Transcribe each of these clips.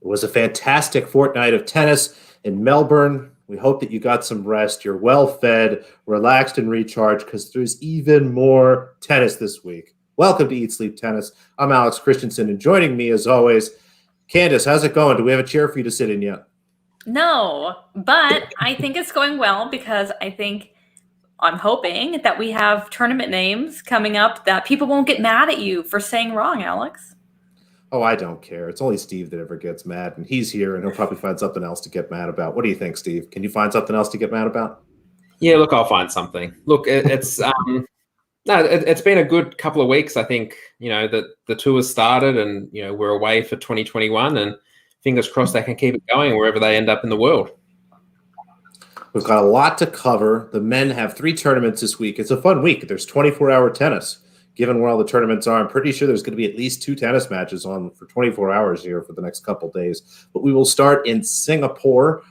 It was a fantastic fortnight of tennis in Melbourne. We hope that you got some rest. You're well fed, relaxed, and recharged because there's even more tennis this week. Welcome to Eat Sleep Tennis. I'm Alex Christensen, and joining me as always, Candace, how's it going? Do we have a chair for you to sit in yet? No, but I think it's going well because I'm hoping that we have tournament names coming up that people won't get mad at you for saying wrong, Alex. Oh, I don't care. It's only Steve that ever gets mad, and he's here, and he'll probably find something else to get mad about. What do you think, Steve? Can you find something else to get mad about? Yeah, look, I'll find something. Look, it's been a good couple of weeks. I think that the tour has started, and we're away for 2021, and fingers crossed they can keep it going wherever they end up in the world. We've got a lot to cover. The men have 3 tournaments this week. It's a fun week. There's 24-hour tennis. Given where all the tournaments are, I'm pretty sure there's going to be at least 2 tennis matches on for 24 hours here for the next couple days. But we will start in Singapore,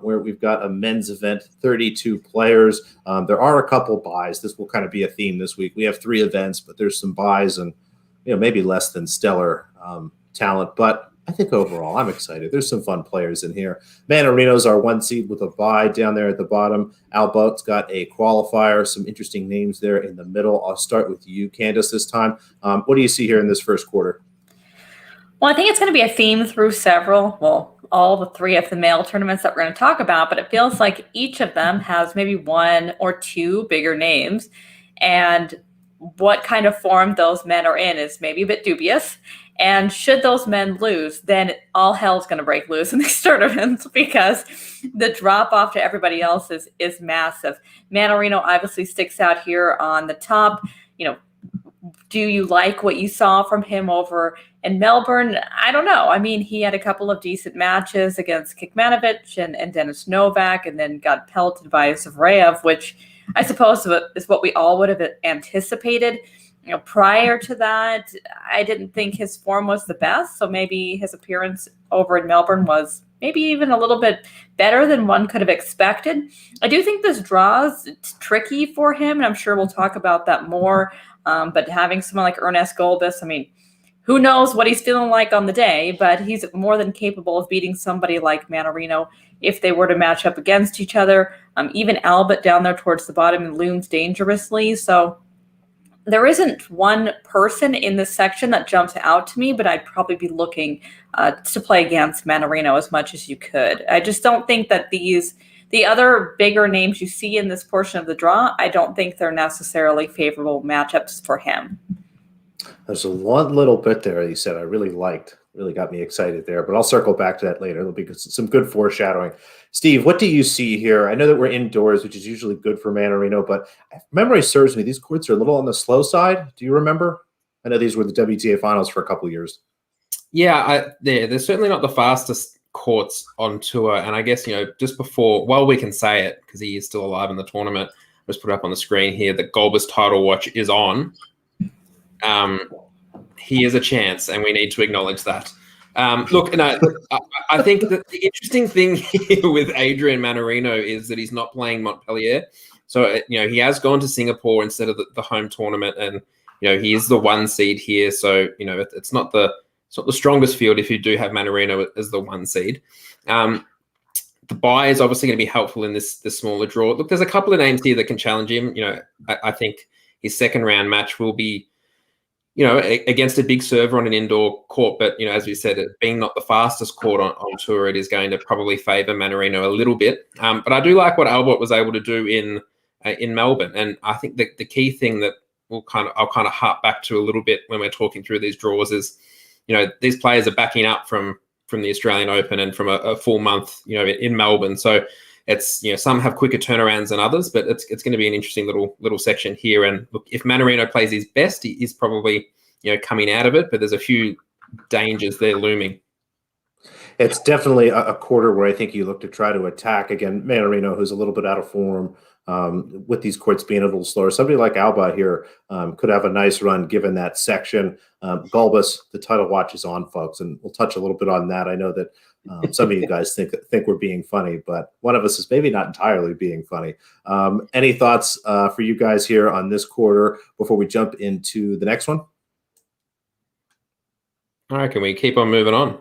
where we've got a men's event, 32 players. There are a couple buys. This will kind of be a theme this week. We have 3 events, but there's some buys and maybe less than stellar talent. But I think overall, I'm excited. There's some fun players in here. Manarino's our 1 seed with a bye down there at the bottom. Albout's got a qualifier. Some interesting names there in the middle. I'll start with you, Candace, this time. What do you see here in this first quarter? Well, I think it's going to be a theme through all the 3 of the male tournaments that we're going to talk about, but it feels like each of them has maybe 1 or 2 bigger names. And what kind of form those men are in is maybe a bit dubious. And should those men lose, then all hell's going to break loose in these tournaments because the drop off to everybody else is massive. Manarino obviously sticks out here on the top. Do you like what you saw from him over in Melbourne? I don't know. I mean, he had a couple of decent matches against Kikmanovic and Denis Novak, and then got pelted by Zverev, which I suppose is what we all would have anticipated. Prior to that, I didn't think his form was the best. So maybe his appearance over in Melbourne was maybe even a little bit better than one could have expected. I do think this draw is tricky for him, and I'm sure we'll talk about that more. But having someone like Ernest Gulbis, I mean, who knows what he's feeling like on the day, but he's more than capable of beating somebody like Manarino if they were to match up against each other. Even Albert down there towards the bottom looms dangerously. So there isn't one person in this section that jumps out to me, but I'd probably be looking to play against Manarino as much as you could. I just don't think that the other bigger names you see in this portion of the draw, I don't think they're necessarily favorable matchups for him. There's one little bit there you said I really liked. Really got me excited there, but I'll circle back to that later. There'll be some good foreshadowing. Steve, what do you see here? I know that we're indoors, which is usually good for Manarino, but if memory serves me, these courts are a little on the slow side. Do you remember? I know these were the WTA finals for a couple of years. Yeah, they're certainly not the fastest courts on tour. And I guess, just before, well, we can say it because he is still alive in the tournament. Let's put it up on the screen here. The Gulbis title watch is on. He is a chance, and we need to acknowledge that. Look, I think that the interesting thing here with Adrian Manarino is that he's not playing Montpellier. So, he has gone to Singapore instead of the home tournament, and, he is the 1 seed here. So, it's not the strongest field if you do have Manarino as the 1 seed. The bye is obviously going to be helpful in this smaller draw. Look, there's a couple of names here that can challenge him. I think his second round match will be, against a big server on an indoor court. But, as we said, it being not the fastest court on tour, it is going to probably favor Manarino a little bit. But I do like what Albert was able to do in Melbourne. And I think the key thing that I'll kind of harp back to a little bit when we're talking through these draws is, these players are backing up from the Australian Open and from a full month, in Melbourne. So it's, some have quicker turnarounds than others, but it's going to be an interesting little section here. And look, if Manarino plays his best, he is probably, coming out of it, but there's a few dangers there looming. It's definitely a quarter where I think you look to try to attack. Again, Manarino, who's a little bit out of form, with these courts being a little slower. Somebody like Alba here could have a nice run given that section. Gulbis, the title watch is on, folks, and we'll touch a little bit on that. I know that some of you guys think we're being funny, but one of us is maybe not entirely being funny. Any thoughts for you guys here on this quarter before we jump into the next one? All right, can we keep on moving on?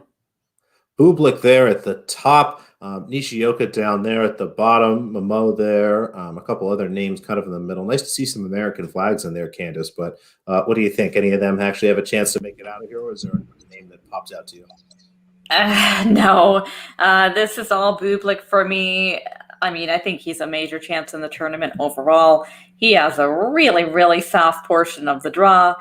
Bublik there at the top, Nishioka down there at the bottom, Momo there, a couple other names kind of in the middle. Nice to see some American flags in there, Candace. But what do you think? Any of them actually have a chance to make it out of here, or is there a name that pops out to you? No, this is all Bublik for me. I mean, I think he's a major chance in the tournament overall. He has a really, really soft portion of the draw.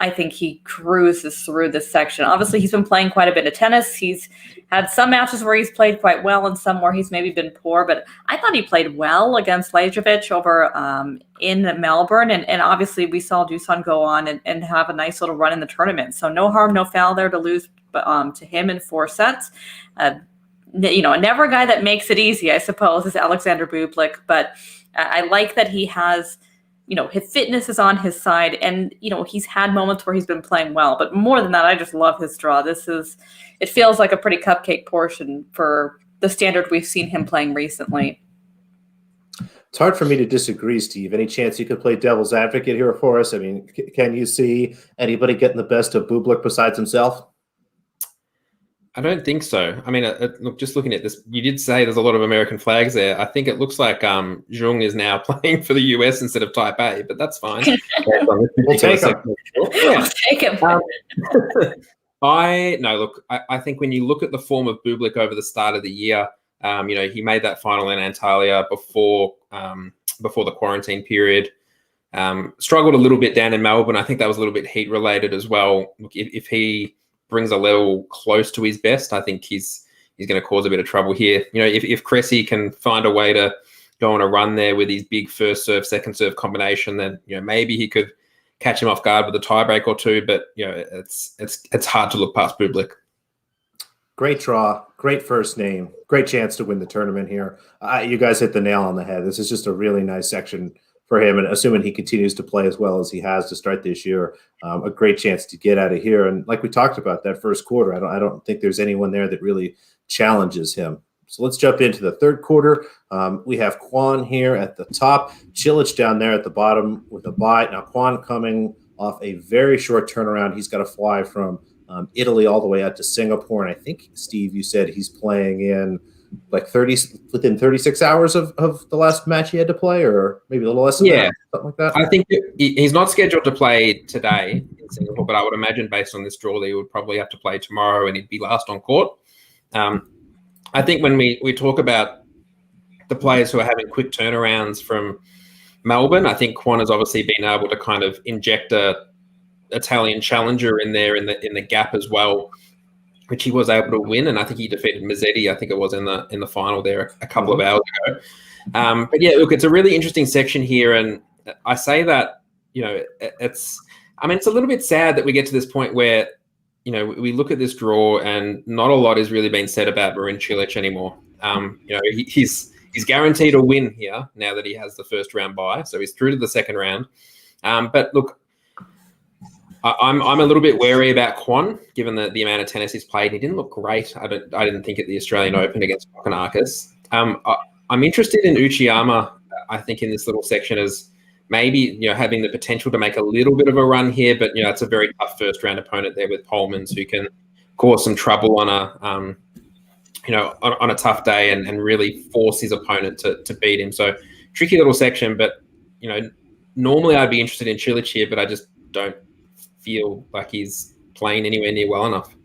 I think he cruises through this section. Obviously, he's been playing quite a bit of tennis. He's had some matches where he's played quite well and some where he's maybe been poor, but I thought he played well against Lajovic over in Melbourne. And obviously, we saw Dusan go on and have a nice little run in the tournament. So no harm, no foul there to lose to him in 4 sets. Never a guy that makes it easy, I suppose, is Alexander Bublik. But I like that he has, his fitness is on his side, and he's had moments where he's been playing well. But more than that, I just love his draw. It feels like a pretty cupcake portion for the standard we've seen him playing recently. It's hard for me to disagree, Steve. Any chance you could play devil's advocate here for us? I mean, can you see anybody getting the best of Bublik besides himself? I don't think so. I mean, look, just looking at this, you did say there's a lot of American flags there. I think it looks like Zhang is now playing for the US instead of Taipei, but that's fine. We'll take him. Yeah. We'll take him. I think when you look at the form of Bublik over the start of the year, he made that final in Antalya before the quarantine period. Struggled a little bit down in Melbourne. I think that was a little bit heat related as well. Look, if he brings a level close to his best, I think he's going to cause a bit of trouble here. If Cressy can find a way to go on a run there with his big first serve, second serve combination, then maybe he could catch him off guard with a tiebreak or two. But it's hard to look past Bublik. Great draw, great first name, great chance to win the tournament here. You guys hit the nail on the head. This is just a really nice section for him, and assuming he continues to play as well as he has to start this year, a great chance to get out of here. And like we talked about that first quarter, I don't think there's anyone there that really challenges him. So let's jump into the third quarter. We have Kwon here at the top, Cilic down there at the bottom with a bye. Now Kwon coming off a very short turnaround. He's got to fly from Italy all the way out to Singapore, and I think, Steve, you said he's playing in like within 36 hours of the last match he had to play, or maybe a little less than that, something like that. I think he's not scheduled to play today in Singapore, but I would imagine based on this draw that he would probably have to play tomorrow and he'd be last on court. I think when we talk about the players who are having quick turnarounds from Melbourne, I think Kwon has obviously been able to kind of inject a Italian challenger in there in the gap as well, which he was able to win, and I think he defeated Mazzetti. I think it was in the final there a couple of hours ago. But yeah, look, it's a really interesting section here, and I say that it's a little bit sad that we get to this point where we look at this draw and not a lot is really being said about Marin Cilic anymore. He's guaranteed a win here now that he has the first round bye, so he's through to the second round. But look, I'm a little bit wary about Kwon, given the amount of tennis he's played. He didn't look great. I didn't think at the Australian Open against Kokkinakis. I'm interested in Uchiyama. I think in this little section as maybe having the potential to make a little bit of a run here, but it's a very tough first round opponent there with Polmans, who can cause some trouble on a tough day and really force his opponent to beat him. So tricky little section, but normally I'd be interested in Cilic here, but I just don't feel like he's playing anywhere near well enough.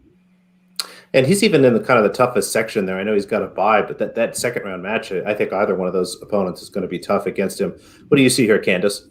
And he's even in the kind of the toughest section there. I know he's got a bye, but that second round match, I think either one of those opponents is going to be tough against him. What do you see here, Candace?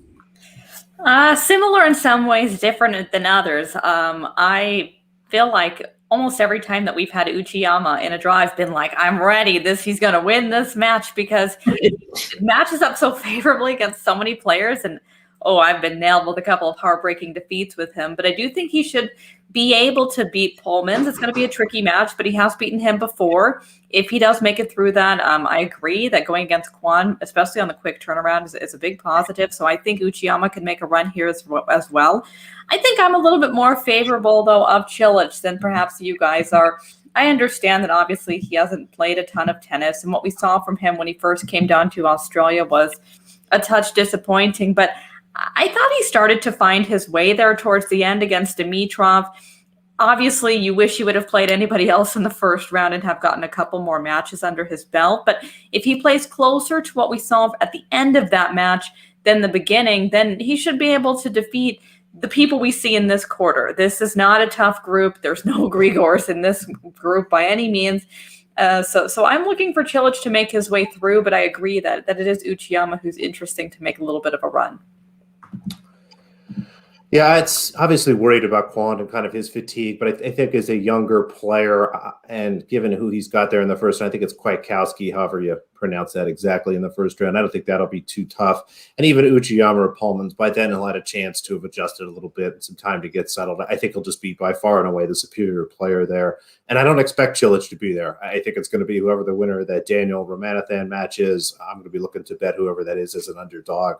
Similar in some ways, different than others. I feel like almost every time that we've had Uchiyama in a draw, I've been like, I'm ready. He's going to win this match because it matches up so favorably against so many players. And I've been nailed with a couple of heartbreaking defeats with him. But I do think he should be able to beat Polmans. It's going to be a tricky match, but he has beaten him before. If he does make it through that, I agree that going against Kwon, especially on the quick turnaround, is a big positive. So I think Uchiyama can make a run here as well. I think I'm a little bit more favorable, though, of Cilic than perhaps you guys are. I understand that obviously he hasn't played a ton of tennis, and what we saw from him when he first came down to Australia was a touch disappointing, but I thought he started to find his way there towards the end against Dimitrov. obviously, you wish he would have played anybody else in the first round and have gotten a couple more matches under his belt. But if he plays closer to what we saw at the end of that match than the beginning, then he should be able to defeat the people we see in this quarter. This is not a tough group. There's no Grigors in this group by any means. So I'm looking for Cilic to make his way through, but I agree that it is Uchiyama who's interesting to make a little bit of a run. Yeah, it's obviously worried about Kwon and kind of his fatigue, but I think as a younger player, and given who he's got there in the first round, I think it's Kwiatkowski, however you pronounce that exactly, in the first round. I don't think that'll be too tough. And even Uchiyama or Pullman's, by then he'll had a chance to have adjusted a little bit and some time to get settled. I think he'll just be by far and away the superior player there. And I don't expect Cilic to be there. I think it's going to be whoever the winner of that Daniel Ramanathan match is. I'm going to be looking to bet whoever that is as an underdog.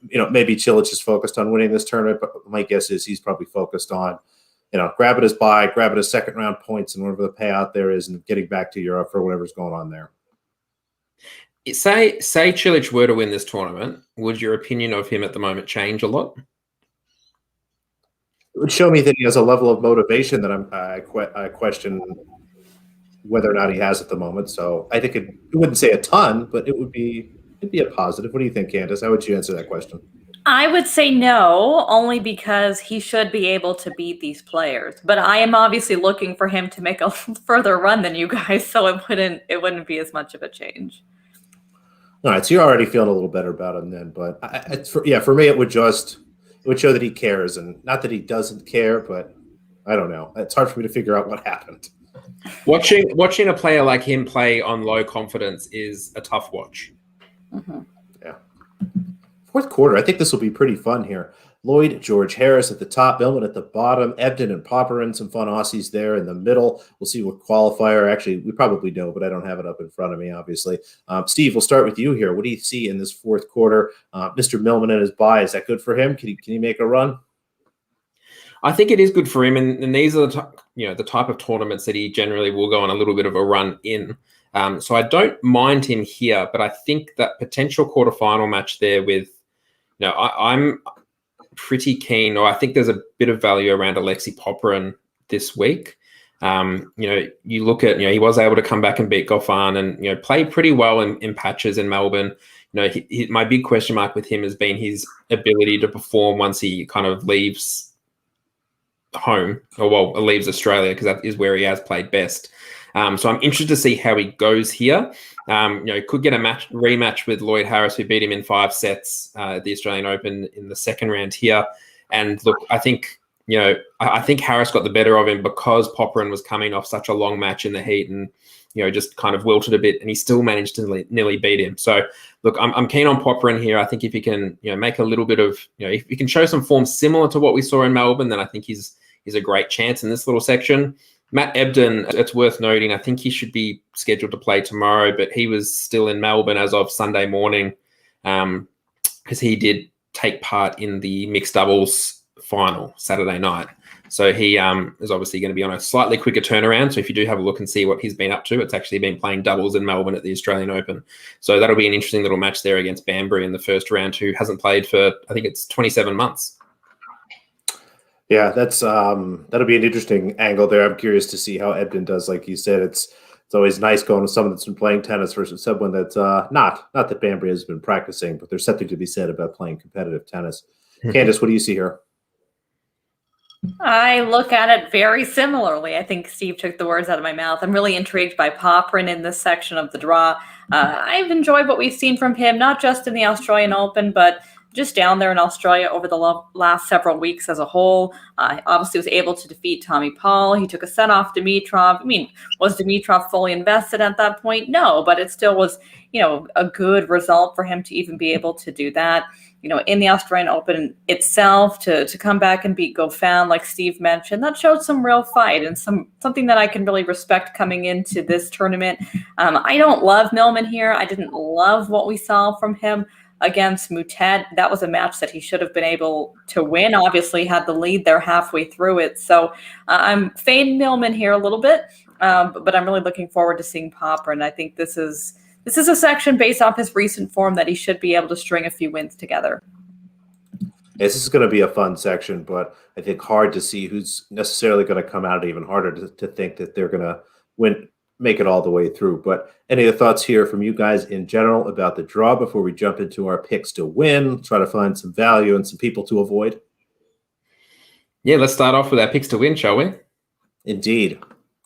Maybe Cilic is focused on winning this tournament, but my guess is he's probably focused on, grabbing his bye, grabbing his second round points and whatever the payout there is and getting back to Europe for whatever's going on there. Say Cilic were to win this tournament, would your opinion of him at the moment change a lot? It would show me that he has a level of motivation that I question whether or not he has at the moment. So I think it wouldn't say a ton, but it'd be a positive. What do you think, Candace? How would you answer that question? I would say no, only because he should be able to beat these players. But I am obviously looking for him to make a further run than you guys, so it wouldn't be as much of a change. All right, so you're already feeling a little better about him then. But for me, it would show that he cares, and not that he doesn't care, but I don't know. It's hard for me to figure out what happened. Watching a player like him play on low confidence is a tough watch. Mm-hmm. Yeah. Fourth quarter, I think this will be pretty fun here. Lloyd, George Harris at the top, Millman at the bottom, Ebden and Popperin, some fun Aussies there in the middle. We'll see what qualifier. Actually, we probably know, but I don't have it up in front of me, obviously. Steve, we'll start with you here. What do you see in this fourth quarter? Mr. Millman and his bye, is that good for him? Can he make a run? I think it is good for him, and these are the type of tournaments that he generally will go on a little bit of a run in. So I don't mind him here, but I think that potential quarterfinal match there with, I'm pretty keen, or I think there's a bit of value around Alexei Popperin this week. You look at, he was able to come back and beat Goffin and, play pretty well in patches in Melbourne. My big question mark with him has been his ability to perform once he kind of leaves home, leaves Australia, because that is where he has played best. So I'm interested to see how he goes here. Could get a rematch with Lloyd Harris, who beat him in 5 sets at the Australian Open in the second round here. And look, I think Harris got the better of him because Popperin was coming off such a long match in the heat and, just kind of wilted a bit, and he still managed to nearly beat him. So look, I'm keen on Popperin here. I think if he can, make a little bit of, if he can show some form similar to what we saw in Melbourne, then I think he's a great chance in this little section. Matt Ebden, it's worth noting, I think he should be scheduled to play tomorrow, but he was still in Melbourne as of Sunday morning because he did take part in the mixed doubles final Saturday night. So he is obviously going to be on a slightly quicker turnaround. So if you do have a look and see what he's been up to, it's actually been playing doubles in Melbourne at the Australian Open. So that'll be an interesting little match there against Banbury in the first round, who hasn't played for, I think it's 27 months. Yeah, that'll be an interesting angle there. I'm curious to see how Ebden does. Like you said, it's always nice going with someone that's been playing tennis versus someone that's not that Banbury has been practicing, but there's something to be said about playing competitive tennis. Candace, what do you see here? I look at it very similarly. I think Steve took the words out of my mouth. I'm really intrigued by Popperin in this section of the draw. I've enjoyed what we've seen from him, not just in the Australian Open, but just down there in Australia over the last several weeks as a whole. Obviously was able to defeat Tommy Paul. He took a set off Dimitrov. I mean, was Dimitrov fully invested at that point? No, but it still was, a good result for him to even be able to do that. In the Australian Open itself, to come back and beat Goffin, like Steve mentioned, that showed some real fight and something that I can really respect coming into this tournament. I don't love Millman here. I didn't love what we saw from him against Moutet. That was a match that he should have been able to win. Obviously had the lead there halfway through it. So I'm fading Millman here a little bit, but I'm really looking forward to seeing Popper. And I think this is a section based off his recent form that he should be able to string a few wins together. This is going to be a fun section, but I think hard to see who's necessarily going to come out. Even harder to think that they're going to win, make it all the way through. But any other thoughts here from you guys in general about the draw before we jump into our picks to win? Try to find some value and some people to avoid. Yeah, let's start off with our picks to win, shall we? Indeed.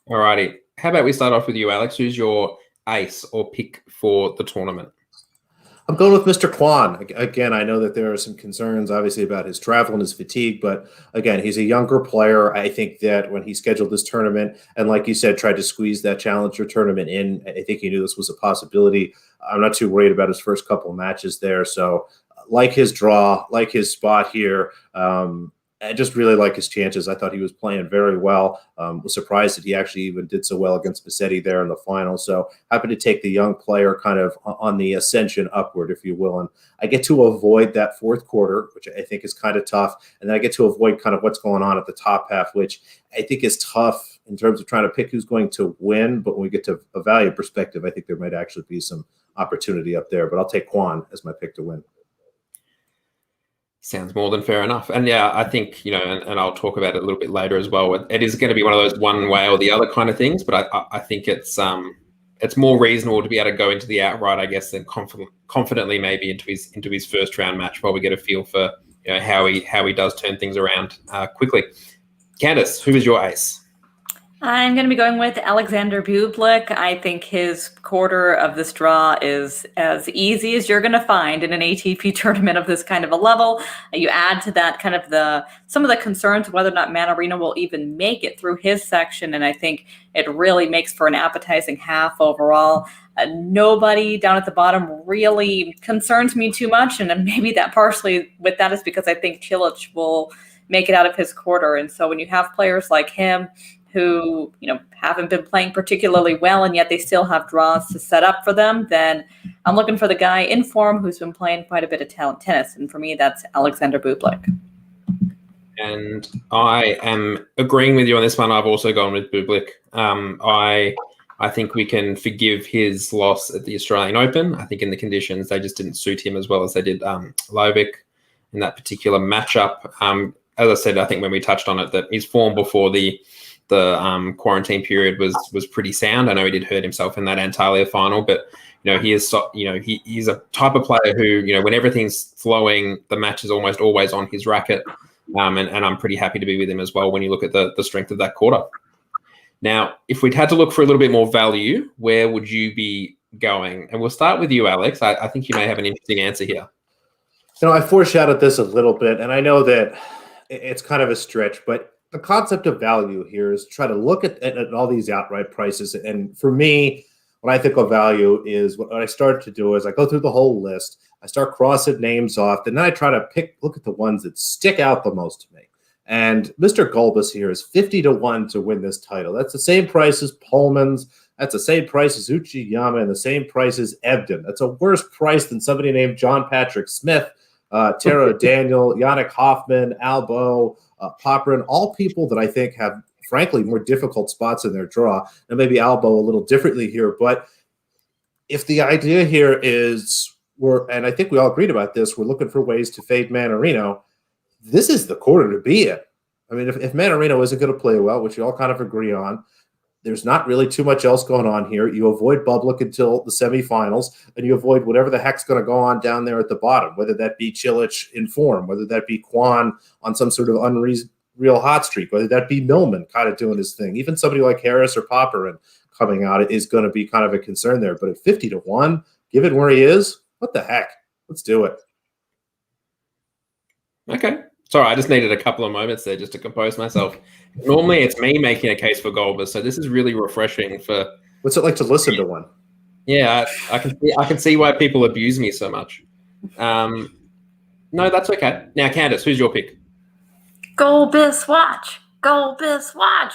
All righty. How about we start off with you, Alex? Who's your ace or pick for the tournament? I'm going with Mr. Kwan. Again, I know that there are some concerns, obviously, about his travel and his fatigue, but again, he's a younger player. I think that when he scheduled this tournament, and like you said, tried to squeeze that Challenger tournament in, I think he knew this was a possibility. I'm not too worried about his first couple of matches there. So, like his draw, like his spot here, I just really like his chances. I thought he was playing very well. Was surprised that he actually even did so well against Bassetti there in the final. So happy to take the young player kind of on the ascension upward, if you will. And I get to avoid that fourth quarter, which I think is kind of tough. And then I get to avoid kind of what's going on at the top half, which I think is tough in terms of trying to pick who's going to win. But when we get to a value perspective, I think there might actually be some opportunity up there. But I'll take Kwan as my pick to win. Sounds more than fair enough. And yeah, I think, and I'll talk about it a little bit later as well. It is going to be one of those one way or the other kind of things, but I think it's more reasonable to be able to go into the outright, I guess, than confidently maybe into his first round match while we get a feel for how he does turn things around quickly. Candice, who is your ace? I'm going to be going with Alexander Bublik. I think his quarter of this draw is as easy as you're going to find in an ATP tournament of this kind of a level. You add to that kind of some of the concerns of whether or not Mannarino will even make it through his section, and I think it really makes for an appetizing half overall. Nobody down at the bottom really concerns me too much, and maybe that partially with that is because I think Cilic will make it out of his quarter. And so when you have players like him who, haven't been playing particularly well, and yet they still have draws to set up for them, then I'm looking for the guy in form who's been playing quite a bit of tennis. And for me, that's Alexander Bublik. And I am agreeing with you on this one. I've also gone with Bublik. I think we can forgive his loss at the Australian Open. I think in the conditions, they just didn't suit him as well as they did Lovic in that particular matchup. As I said, I think when we touched on it, that his form before the quarantine period was pretty sound. I know he did hurt himself in that Antalya final, but he is he's a type of player who when everything's flowing, the match is almost always on his racket, and I'm pretty happy to be with him as well when you look at the strength of that quarter. Now, if we'd had to look for a little bit more value, where would you be going? And we'll start with you, Alex. I think you may have an interesting answer here. I foreshadowed this a little bit, and I know that it's kind of a stretch, but the concept of value here is to try to look at all these outright prices. And for me, when I think of value is what I start to do is I go through the whole list. I start crossing names off, and then I try to look at the ones that stick out the most to me. And Mr. Gulbis here is 50-1 to win this title. That's the same price as Pullman's. That's the same price as Uchiyama and the same price as Ebden. That's a worse price than somebody named John Patrick Smith, Tara Daniel, Yannick Hoffman, Albo, Popperin, all people that I think have, frankly, more difficult spots in their draw. And maybe Albo a little differently here. But if the idea here is, and I think we all agreed about this, we're looking for ways to fade Mannarino, this is the quarter to be in. I mean, if Mannarino isn't going to play well, which you all kind of agree on, there's not really too much else going on here. You avoid Bublik until the semifinals, and you avoid whatever the heck's going to go on down there at the bottom, whether that be Cilic in form, whether that be Kwan on some sort of unreal hot streak, whether that be Millman kind of doing his thing. Even somebody like Harris or Popperin coming out is going to be kind of a concern there. But at 50-1, given where he is, what the heck? Let's do it. Okay. Sorry, I just needed a couple of moments there just to compose myself. Normally, it's me making a case for Gulbis, so this is really refreshing. What's it like to listen to one? Yeah, I can see why people abuse me so much. No, that's okay. Now, Candice, who's your pick? Gulbis, watch. Gulbis, watch.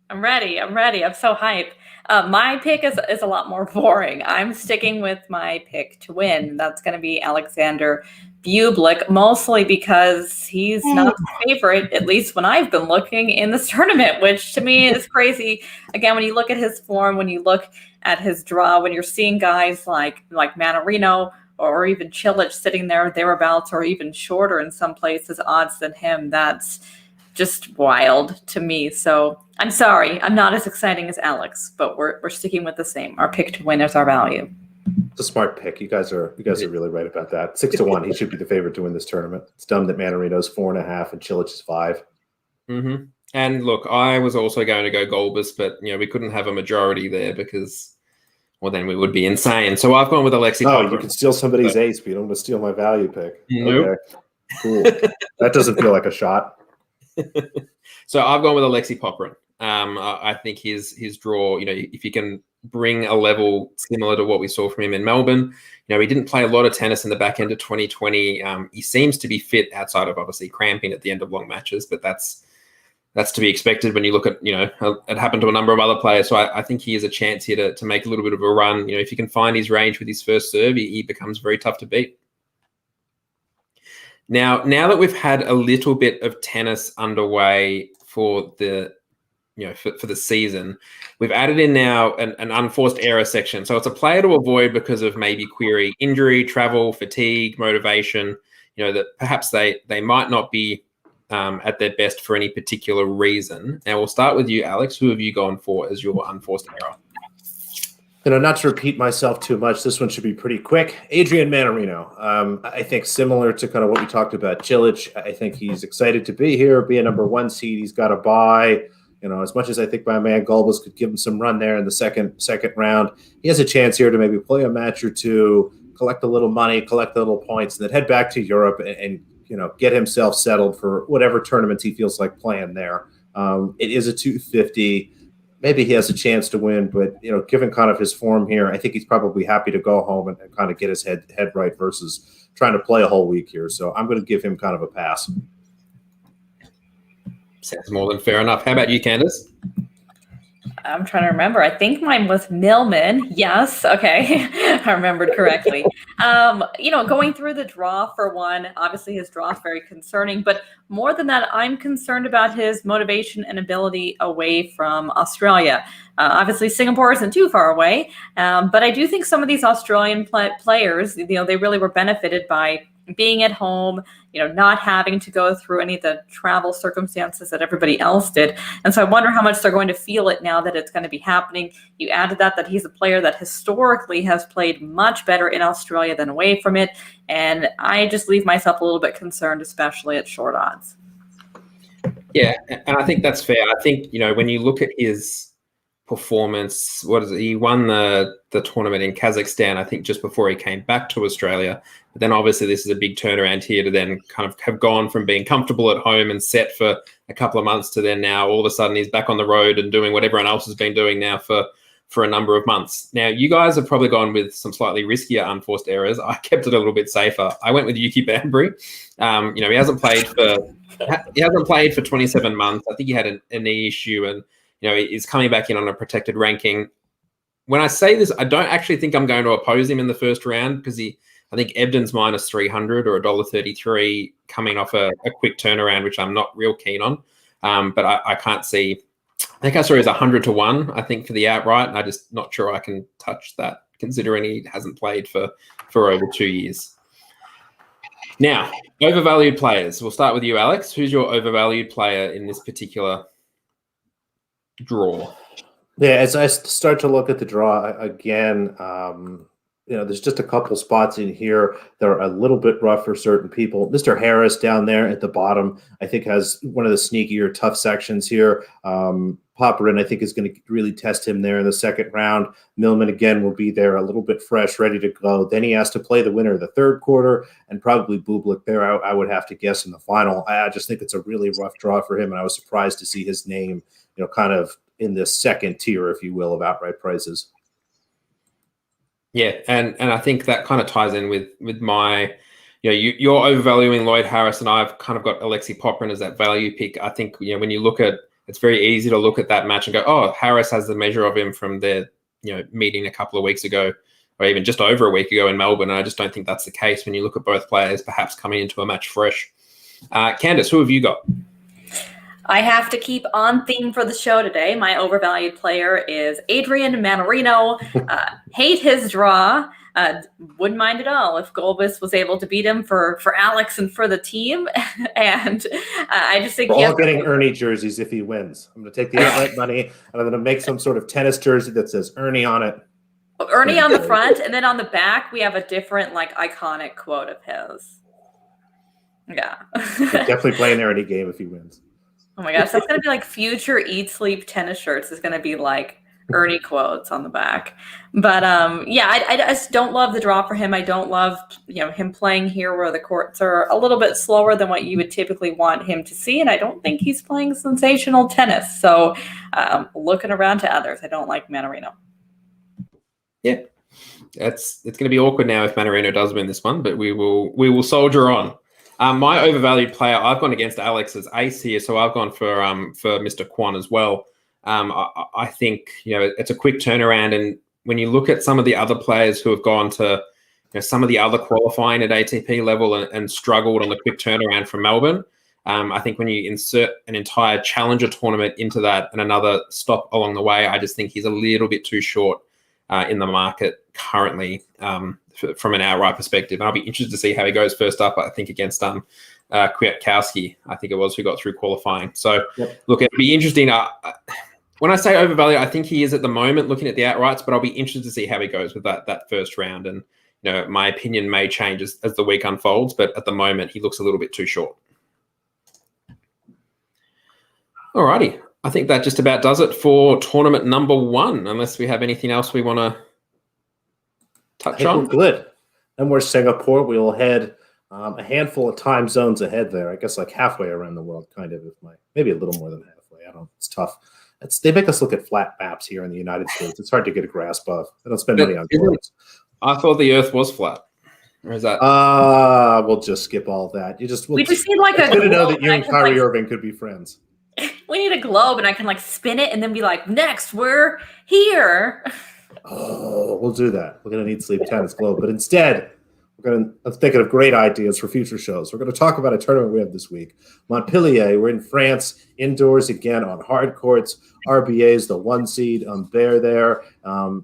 I'm ready. I'm so hyped. My pick is a lot more boring. I'm sticking with my pick to win. That's going to be Alexander Bublik, mostly because he's not the favorite, at least when I've been looking in this tournament, which to me is crazy. Again, when you look at his form, when you look at his draw, when you're seeing guys like Mannarino or even Cilic sitting thereabouts, or even shorter in some places odds than him. That's just wild to me. So I'm sorry, I'm not as exciting as Alex, but we're sticking with the same. Our pick to win is our value. It's a smart pick. You guys are really right about that. 6-1. He should be the favorite to win this tournament. It's dumb that Manarino's 4.5 and Cilic is 5. Mm-hmm. And look, I was also going to go Golbus, but we couldn't have a majority there because, well, then we would be insane. So I've gone with Alexi. Oh, you can steal somebody's ace, but you don't want to steal my value pick. Nope. Okay, cool. That doesn't feel like a shot. So I've gone with Alexi Popperin. I think his draw, if you can bring a level similar to what we saw from him in Melbourne, he didn't play a lot of tennis in the back end of 2020. He seems to be fit outside of obviously cramping at the end of long matches, but that's to be expected when you look at, it happened to a number of other players. So I think he has a chance here to make a little bit of a run. If he can find his range with his first serve, he becomes very tough to beat. Now that we've had a little bit of tennis underway for the for the season, we've added in now an unforced error section. So it's a player to avoid because of maybe query injury, travel, fatigue, motivation, that perhaps they might not be at their best for any particular reason. Now we'll start with you, Alex. Who have you gone for as your unforced error? Not to repeat myself too much, this one should be pretty quick. Adrian Manarino. I think similar to kind of what we talked about, Cilic, I think he's excited to be here, be a number 1 seed. He's got a bye. As much as I think my man Golbus could give him some run there in the second round, he has a chance here to maybe play a match or two, collect a little money, collect a little points, and then head back to Europe and get himself settled for whatever tournaments he feels like playing there. It is a 250. Maybe he has a chance to win, but given kind of his form here, I think he's probably happy to go home and kind of get his head right versus trying to play a whole week here. So I'm going to give him kind of a pass. Sounds more than fair enough. How about you, Candace? I'm trying to remember. I think mine was Millman. Yes. Okay. I remembered correctly. Going through the draw for one, obviously his draw is very concerning, but more than that, I'm concerned about his motivation and ability away from Australia. Obviously Singapore isn't too far away, but I do think some of these Australian players, they really were benefited by being at home, not having to go through any of the travel circumstances that everybody else did. And so I wonder how much they're going to feel it now that it's going to be happening. You added that he's a player that historically has played much better in Australia than away from it. And I just leave myself a little bit concerned, especially at short odds. Yeah, and I think that's fair. I think, when you look at his performance, he won the tournament in Kazakhstan, I think just before he came back to Australia. But then obviously this is a big turnaround here to then kind of have gone from being comfortable at home and set for a couple of months to then now all of a sudden he's back on the road and doing what everyone else has been doing now for a number of months. Now you guys have probably gone with some slightly riskier unforced errors. I kept it a little bit safer. I went with Yuki Banbury. He hasn't played for 27 months. I think he had a knee issue and he's coming back in on a protected ranking. When I say this, I don't actually think I'm going to oppose him in the first round because I think Ebden's minus 300 or $1.33 coming off a quick turnaround, which I'm not real keen on. But I can't see. I think I saw he's 100-1, I think, for the outright, and I'm just not sure I can touch that considering he hasn't played for over 2 years. Now, overvalued players. We'll start with you, Alex. Who's your overvalued player in this particular draw? Yeah, as I start to look at the draw again, there's just a couple spots in here that are a little bit rough for certain people. Mr. Harris down there at the bottom, I think, has one of the sneakier, tough sections here. Popperin, I think, is going to really test him there in the second round. Millman, again, will be there a little bit fresh, ready to go. Then he has to play the winner of the third quarter, and probably Bublik there, I would have to guess, in the final. I just think it's a really rough draw for him, and I was surprised to see his name, kind of in this second tier, if you will, of outright prices. Yeah, and I think that kind of ties in with my, you're overvaluing Lloyd Harris, and I've kind of got Alexi Popperin as that value pick. I think when you look at, it's very easy to look at that match and go, oh, Harris has the measure of him from their meeting a couple of weeks ago, or even just over a week ago in Melbourne. And I just don't think that's the case when you look at both players perhaps coming into a match fresh. Candace, who have you got? I have to keep on theme for the show today. My overvalued player is Adrian Manarino. Hate his draw. Wouldn't mind at all if Golbis was able to beat him for Alex and for the team. And I just think we're all getting Ernie jerseys if he wins. I'm going to take the outright money and I'm going to make some sort of tennis jersey that says Ernie on it. Ernie on the front, and then on the back we have a different like iconic quote of his. Yeah. Definitely play an Ernie game if he wins. Oh my gosh, that's gonna be like future Eat Sleep tennis shirts is gonna be like Ernie quotes on the back. But yeah, I just don't love the draw for him. I don't love him playing here where the courts are a little bit slower than what you would typically want him to see, and I don't think he's playing sensational tennis. So looking around to others, I don't like Mannarino. Yeah, it's going to be awkward now if Mannarino does win this one, but we will soldier on. My overvalued player, I've gone against Alex's ace here, so I've gone for Mr. Kwon as well. I think it's a quick turnaround, and when you look at some of the other players who have gone to some of the other qualifying at ATP level and struggled on the quick turnaround from Melbourne, I think when you insert an entire challenger tournament into that and another stop along the way, I just think he's a little bit too short in the market currently from an outright perspective. And I'll be interested to see how he goes first up, I think, against Kwiatkowski, I think it was, who got through qualifying. So, Look, it'll be interesting. When I say overvalued, I think he is at the moment looking at the outrights, but I'll be interested to see how he goes with that first round. And, my opinion may change as the week unfolds, but at the moment, he looks a little bit too short. All righty. I think that just about does it for tournament number 1, unless we have anything else we want to touch on. We're good. And we're Singapore. We'll head a handful of time zones ahead there. I guess like halfway around the world, kind of, maybe a little more than halfway. I don't know. It's tough. They make us look at flat maps here in the United States. It's hard to get a grasp of. They don't spend money on clothes. I thought the Earth was flat. Or is that? We'll just skip all that. We just need like a. It's good to know that you and Kyrie Irving could be friends. We need a globe, and I can like spin it, and then be like, "Next, we're here." Oh, we'll do that. We're gonna need Sleep Tennis Globe, but instead, I'm thinking of great ideas for future shows. We're going to talk about a tournament we have this week. Montpellier, we're in France, indoors again on hard courts. RBA is the 1 seed. Bear there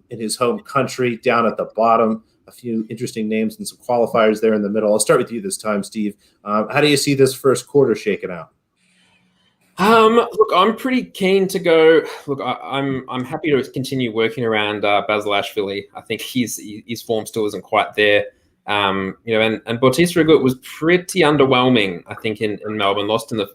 in his home country, down at the bottom. A few interesting names and some qualifiers there in the middle. I'll start with you this time, Steve. How do you see this first quarter shaking out? Look, I'm pretty keen to go. Look, I'm happy to continue working around Basilashvili. I think his form still isn't quite there. And Bautista Agut was pretty underwhelming, I think, in Melbourne. Lost in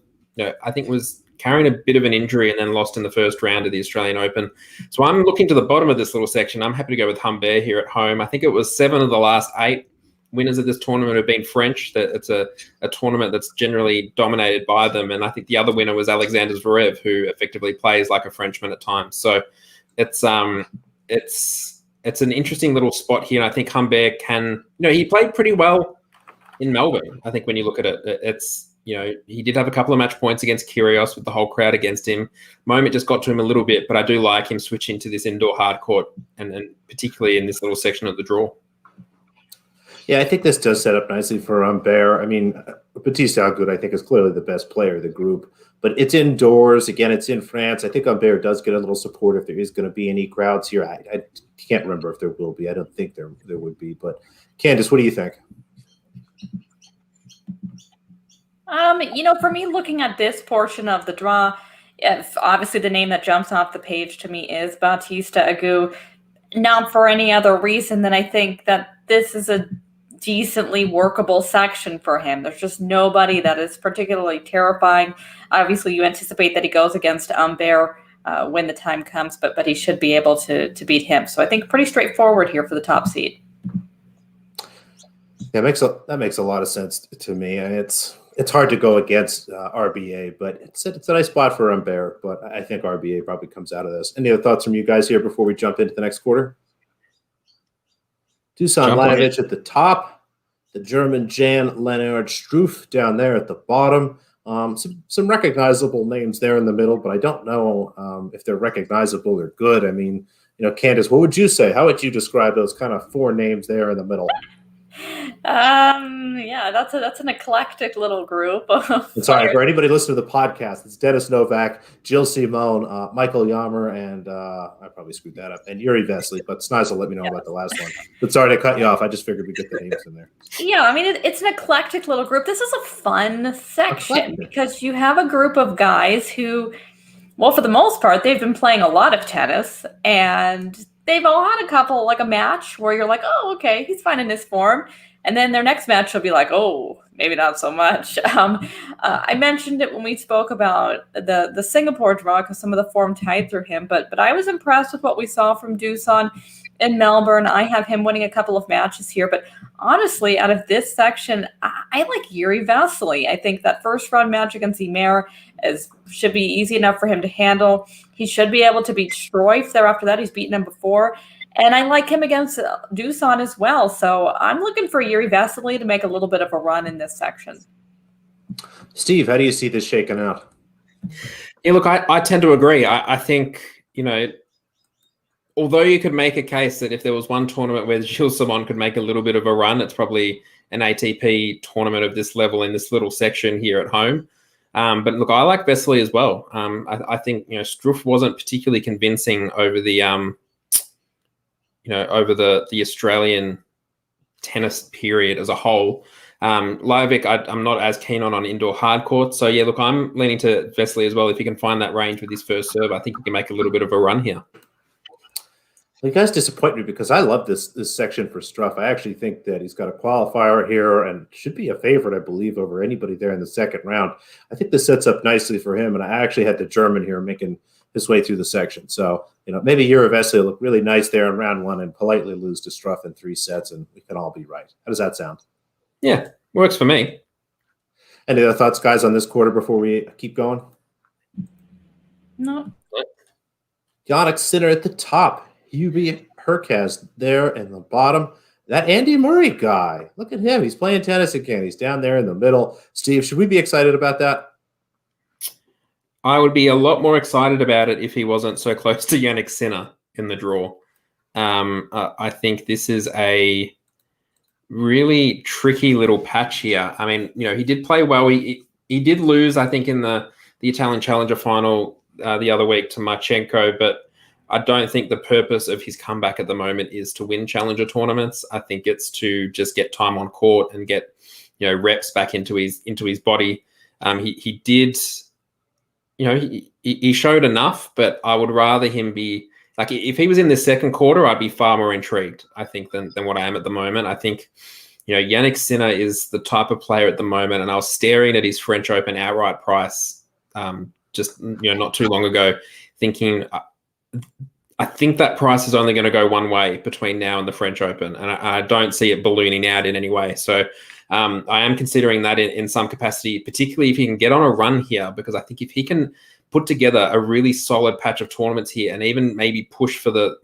I think was carrying a bit of an injury and then lost in the first round of the Australian Open. So I'm looking to the bottom of this little section. I'm happy to go with Humbert here at home. I think it was 7 of the last 8 winners of this tournament have been French. That it's a tournament that's generally dominated by them. And I think the other winner was Alexander Zverev, who effectively plays like a Frenchman at times. So it's an interesting little spot here. And I think Humbert can, he played pretty well in Melbourne. I think when you look at it, he did have a couple of match points against Kyrgios with the whole crowd against him. Moment just got to him a little bit, but I do like him switching to this indoor hard court and particularly in this little section of the draw. Yeah, I think this does set up nicely for Humbert. I mean, Bautista Agut, I think, is clearly the best player of the group, but it's indoors. Again, it's in France. I think Humbert does get a little support if there is going to be any crowds here. I can't remember if there will be. I don't think there would be. But Candice, what do you think? For me, looking at this portion of the draw, obviously the name that jumps off the page to me is Bautista Agut. Not for any other reason than I think that this is a decently workable section for him. There's just nobody that is particularly terrifying. Obviously, you anticipate that he goes against Humbert when the time comes, but he should be able to beat him. So I think pretty straightforward here for the top seed. Yeah, that makes a lot of sense to me. And it's hard to go against RBA, but it's a nice spot for Humbert. But I think RBA probably comes out of this. Any other thoughts from you guys here before we jump into the next quarter? Dusan Lajovic at the top, the German Jan-Lennard Struff down there at the bottom. Some recognizable names there in the middle, but I don't know if they're recognizable or good. I mean, Candice, what would you say? How would you describe those kind of 4 names there in the middle? Yeah, that's an eclectic little group. And sorry, for anybody listening to the podcast, it's Dennis Novak, Jill Simone, Michael Yammer, and I probably screwed that up, and Yuri Vesely, but Sniz will let me know about the last one. But sorry to cut you off. I just figured we'd get the names in there. Yeah, I mean, it's an eclectic little group. This is a fun section because you have a group of guys who, well, for the most part, they've been playing a lot of tennis, and they've all had a match where you're like, oh, okay, he's finding his form. And then their next match will be like, oh, maybe not so much. I mentioned it when we spoke about the Singapore draw because some of the form tied through him. But I was impressed with what we saw from Dusan in Melbourne. I have him winning a couple of matches here. But honestly, out of this section, I like Yuri Vesely. I think that first round match against Ymer should be easy enough for him to handle. He should be able to beat Struif there after that. He's beaten him before. And I like him against Dusan as well. So I'm looking for Yuri Vesely to make a little bit of a run in this section. Steve, how do you see this shaking out? Yeah, look, I tend to agree. I think, although you could make a case that if there was one tournament where Gilles Simon could make a little bit of a run, it's probably an ATP tournament of this level in this little section here at home. But look, I like Vesely as well. I think, Struff wasn't particularly convincing over the over the Australian tennis period as a whole. Lajovic, I'm not as keen on indoor hard courts. So, yeah, look, I'm leaning to Vesely as well. If he can find that range with his first serve, I think he can make a little bit of a run here. You guys disappoint me because I love this section for Struff. I actually think that he's got a qualifier here and should be a favorite, I believe, over anybody there in the second round. I think this sets up nicely for him, and I actually had the German here making his way through the section. So, maybe Yuri Vesely will look really nice there in round one and politely lose to Struff in 3 sets, and we can all be right. How does that sound? Yeah, works for me. Any other thoughts, guys, on this quarter before we keep going? No. Jannik Sinner at the top. Hubie Hurkacz there in the bottom. That Andy Murray guy, look at him. He's playing tennis again. He's down there in the middle. Steve, should we be excited about that? I would be a lot more excited about it if he wasn't so close to Jannik Sinner in the draw. I think this is a really tricky little patch here. I mean, he did play well. He did lose, I think, in the Italian Challenger final the other week to Marchenko, but I don't think the purpose of his comeback at the moment is to win Challenger tournaments. I think it's to just get time on court and get reps back into his body. He did. He showed enough, but I would rather him be like, if he was in the second quarter, I'd be far more intrigued, I think, than what I am at the moment. I think, Jannik Sinner is the type of player at the moment, and I was staring at his French Open outright price just not too long ago, thinking, I think that price is only going to go one way between now and the French Open, and I don't see it ballooning out in any way. So I am considering that in some capacity, particularly if he can get on a run here, because I think if he can put together a really solid patch of tournaments here and even maybe push for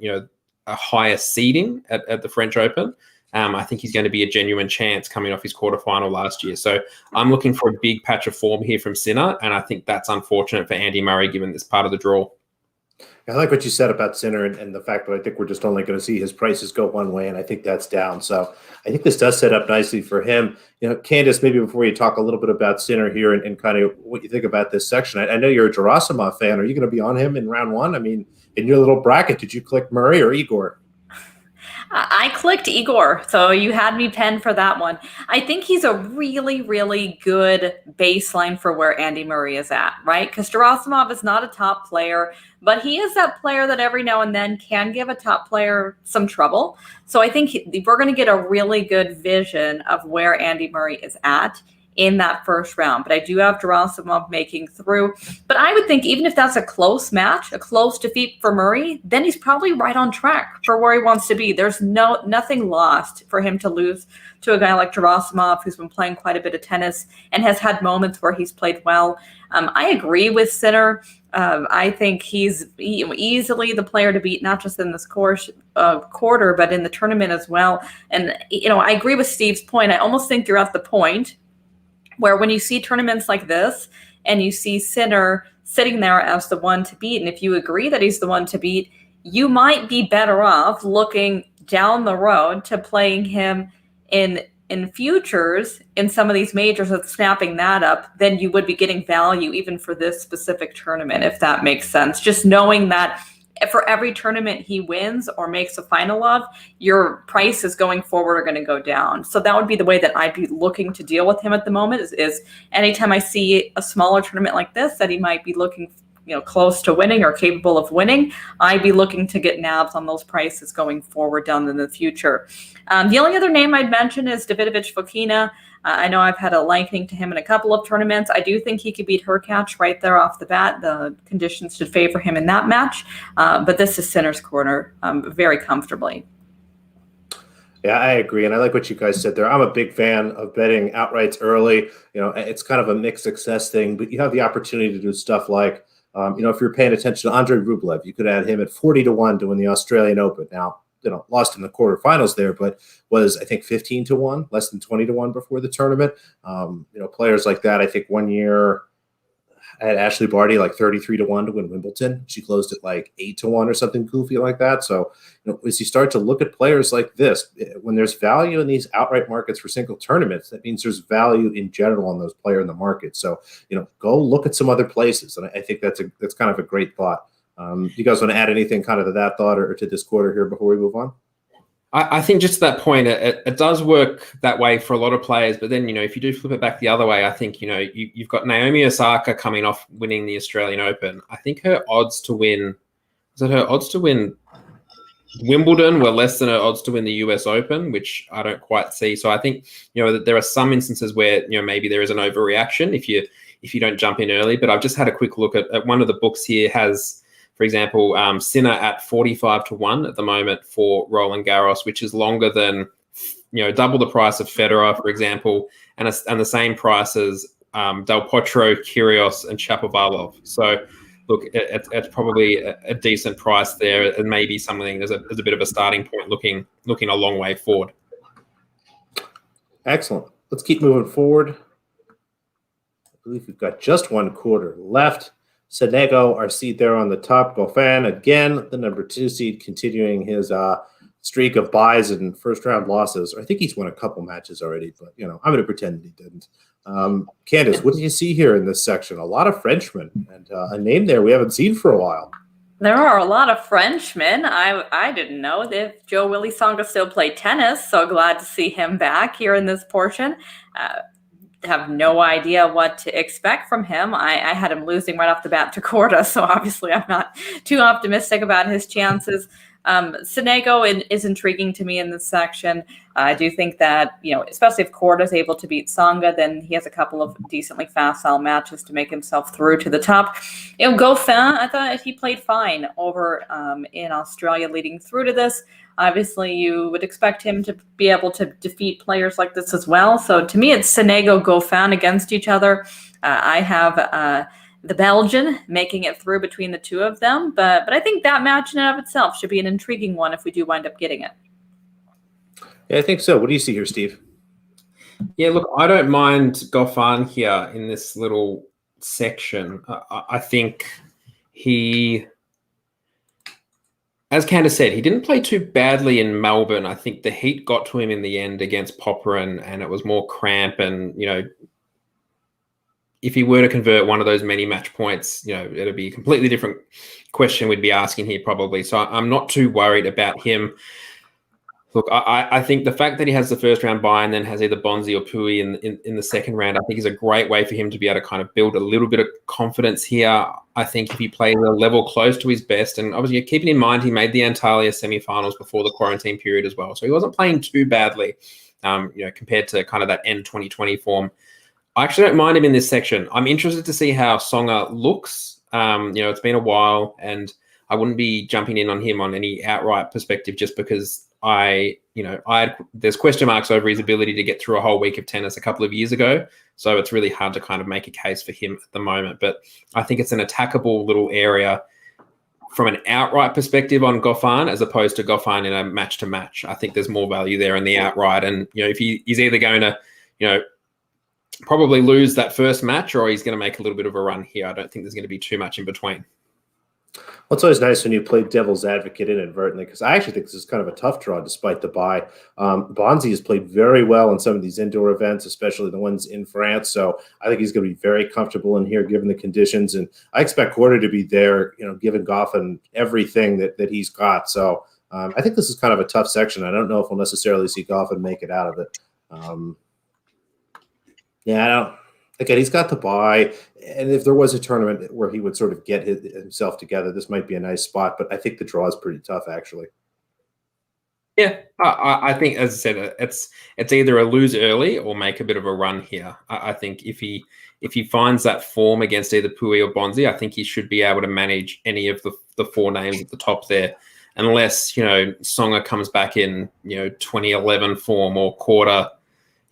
a higher seeding at the French Open, I think he's going to be a genuine chance coming off his quarterfinal last year. So I'm looking for a big patch of form here from Sinner, and I think that's unfortunate for Andy Murray given this part of the draw. I like what you said about Sinner and the fact that I think we're just only going to see his prices go one way, and I think that's down. So I think this does set up nicely for him. Candace, maybe before you talk a little bit about Sinner here and kind of what you think about this section, I know you're a Gerasimov fan. Are you going to be on him in round one? I mean, in your little bracket, did you click Murray or Igor? I clicked Igor, so you had me penned for that one. I think he's a really, really good baseline for where Andy Murray is at, right? Because Gerasimov is not a top player, but he is that player that every now and then can give a top player some trouble. So I think we're going to get a really good vision of where Andy Murray is at in that first round. But I do have Gerasimov making through. But I would think even if that's a close match, a close defeat for Murray, then he's probably right on track for where he wants to be. There's nothing lost for him to lose to a guy like Gerasimov, who's been playing quite a bit of tennis and has had moments where he's played well. I agree with Sinner. I think he's easily the player to beat, not just in this quarter, but in the tournament as well. And, I agree with Steve's point. I almost think you're at the point where when you see tournaments like this and you see Sinner sitting there as the one to beat, and if you agree that he's the one to beat, you might be better off looking down the road to playing him in futures in some of these majors of snapping that up, then you would be getting value even for this specific tournament, if that makes sense. Just knowing that for every tournament he wins or makes a final of, your prices going forward are going to go down. So that would be the way that I'd be looking to deal with him at the moment is anytime I see a smaller tournament like this that he might be looking close to winning or capable of winning, I'd be looking to get nabs on those prices going forward down in the future. The only other name I'd mention is Davidovich Fokina. I know I've had a likening to him in a couple of tournaments. I do think he could beat Hurkacz right there off the bat. The conditions should favor him in that match. But this is Sinner's Corner very comfortably. Yeah, I agree. And I like what you guys said there. I'm a big fan of betting outrights early. It's kind of a mixed success thing, but you have the opportunity to do stuff like, if you're paying attention to Andrei Rublev, you could add him at 40-1 to win the Australian Open. Now, lost in the quarterfinals there, but was, I think, 15-1, less than 20-1 before the tournament. Players like that, I think one year I had Ashley Barty like 33-1 to win Wimbledon. She closed at like 8-1 or something goofy like that. So, as you start to look at players like this, when there's value in these outright markets for single tournaments, that means there's value in general on those players in the market. So, go look at some other places. And I think that's kind of a great thought. Do you guys want to add anything kind of to that thought or to this quarter here before we move on? I think just to that point, it does work that way for a lot of players. But then, if you do flip it back the other way, I think, you've got Naomi Osaka coming off winning the Australian Open. I think her odds to win, Wimbledon were less than her odds to win the US Open, which I don't quite see. So I think, that there are some instances where, maybe there is an overreaction if you don't jump in early. But I've just had a quick look at one of the books here has, for example, Sinner at 45-1 at the moment for Roland Garros, which is longer than, double the price of Federer, for example, and the same price as Del Potro, Kyrgios, and Shapovalov. So, look, it's probably a decent price there, and maybe something as a bit of a starting point, looking a long way forward. Excellent. Let's keep moving forward. I believe we've got just one quarter left. Sonego, our seed there on the top. Goffin, again, the number 2 seed, continuing his streak of buys and first-round losses. I think he's won a couple matches already, but, I'm going to pretend that he didn't. Candace, what do you see here in this section? A lot of Frenchmen and a name there we haven't seen for a while. There are a lot of Frenchmen. I didn't know that Joe Willie Tsonga still played tennis, so glad to see him back here in this portion. Have no idea what to expect from him. I had him losing right off the bat to Corda, so obviously I'm not too optimistic about his chances. Sonego is intriguing to me in this section. I do think that, especially if Corda is able to beat Tsonga, then he has a couple of decently facile matches to make himself through to the top. Goffin, I thought he played fine over in Australia leading through to this. Obviously, you would expect him to be able to defeat players like this as well. So to me, it's Sonego, Goffin against each other. I have the Belgian making it through between the two of them. But I think that match in and of itself should be an intriguing one if we do wind up getting it. Yeah, I think so. What do you see here, Steve? Yeah, look, I don't mind Goffin here in this little section. I think as Candace said, he didn't play too badly in Melbourne. I think the heat got to him in the end against Popyrin, and it was more cramp. And, if he were to convert one of those many match points, it'd be a completely different question we'd be asking here probably. So I'm not too worried about him. Look, I think the fact that he has the first round bye and then has either Bonzi or Pui in the second round, I think is a great way for him to be able to kind of build a little bit of confidence here. I think if he plays a level close to his best, and obviously keeping in mind he made the Antalya semifinals before the quarantine period as well, so he wasn't playing too badly, compared to kind of that end 2020 form. I actually don't mind him in this section. I'm interested to see how Tsonga looks. It's been a while, and I wouldn't be jumping in on him on any outright perspective just because there's question marks over his ability to get through a whole week of tennis a couple of years ago. So it's really hard to kind of make a case for him at the moment. But I think it's an attackable little area from an outright perspective on Goffin as opposed to Goffin in a match to match. I think there's more value there in the outright. And, if he's either going to, probably lose that first match or he's going to make a little bit of a run here. I don't think there's going to be too much in between. Well, it's always nice when you play devil's advocate inadvertently, because I actually think this is kind of a tough draw despite the bye. Bonzi has played very well in some of these indoor events, especially the ones in France. So I think he's going to be very comfortable in here given the conditions. And I expect Corda to be there, given Goffin everything that he's got. So I think this is kind of a tough section. I don't know if we'll necessarily see Goffin make it out of it. I don't. Again, he's got the bye, and if there was a tournament where he would sort of get himself together, this might be a nice spot. But I think the draw is pretty tough, actually. Yeah, I think, as I said, it's either a lose early or make a bit of a run here. I think if he finds that form against either Pui or Bonzi, I think he should be able to manage any of the four names at the top there, unless Songer comes back in 2011 form, or Corda,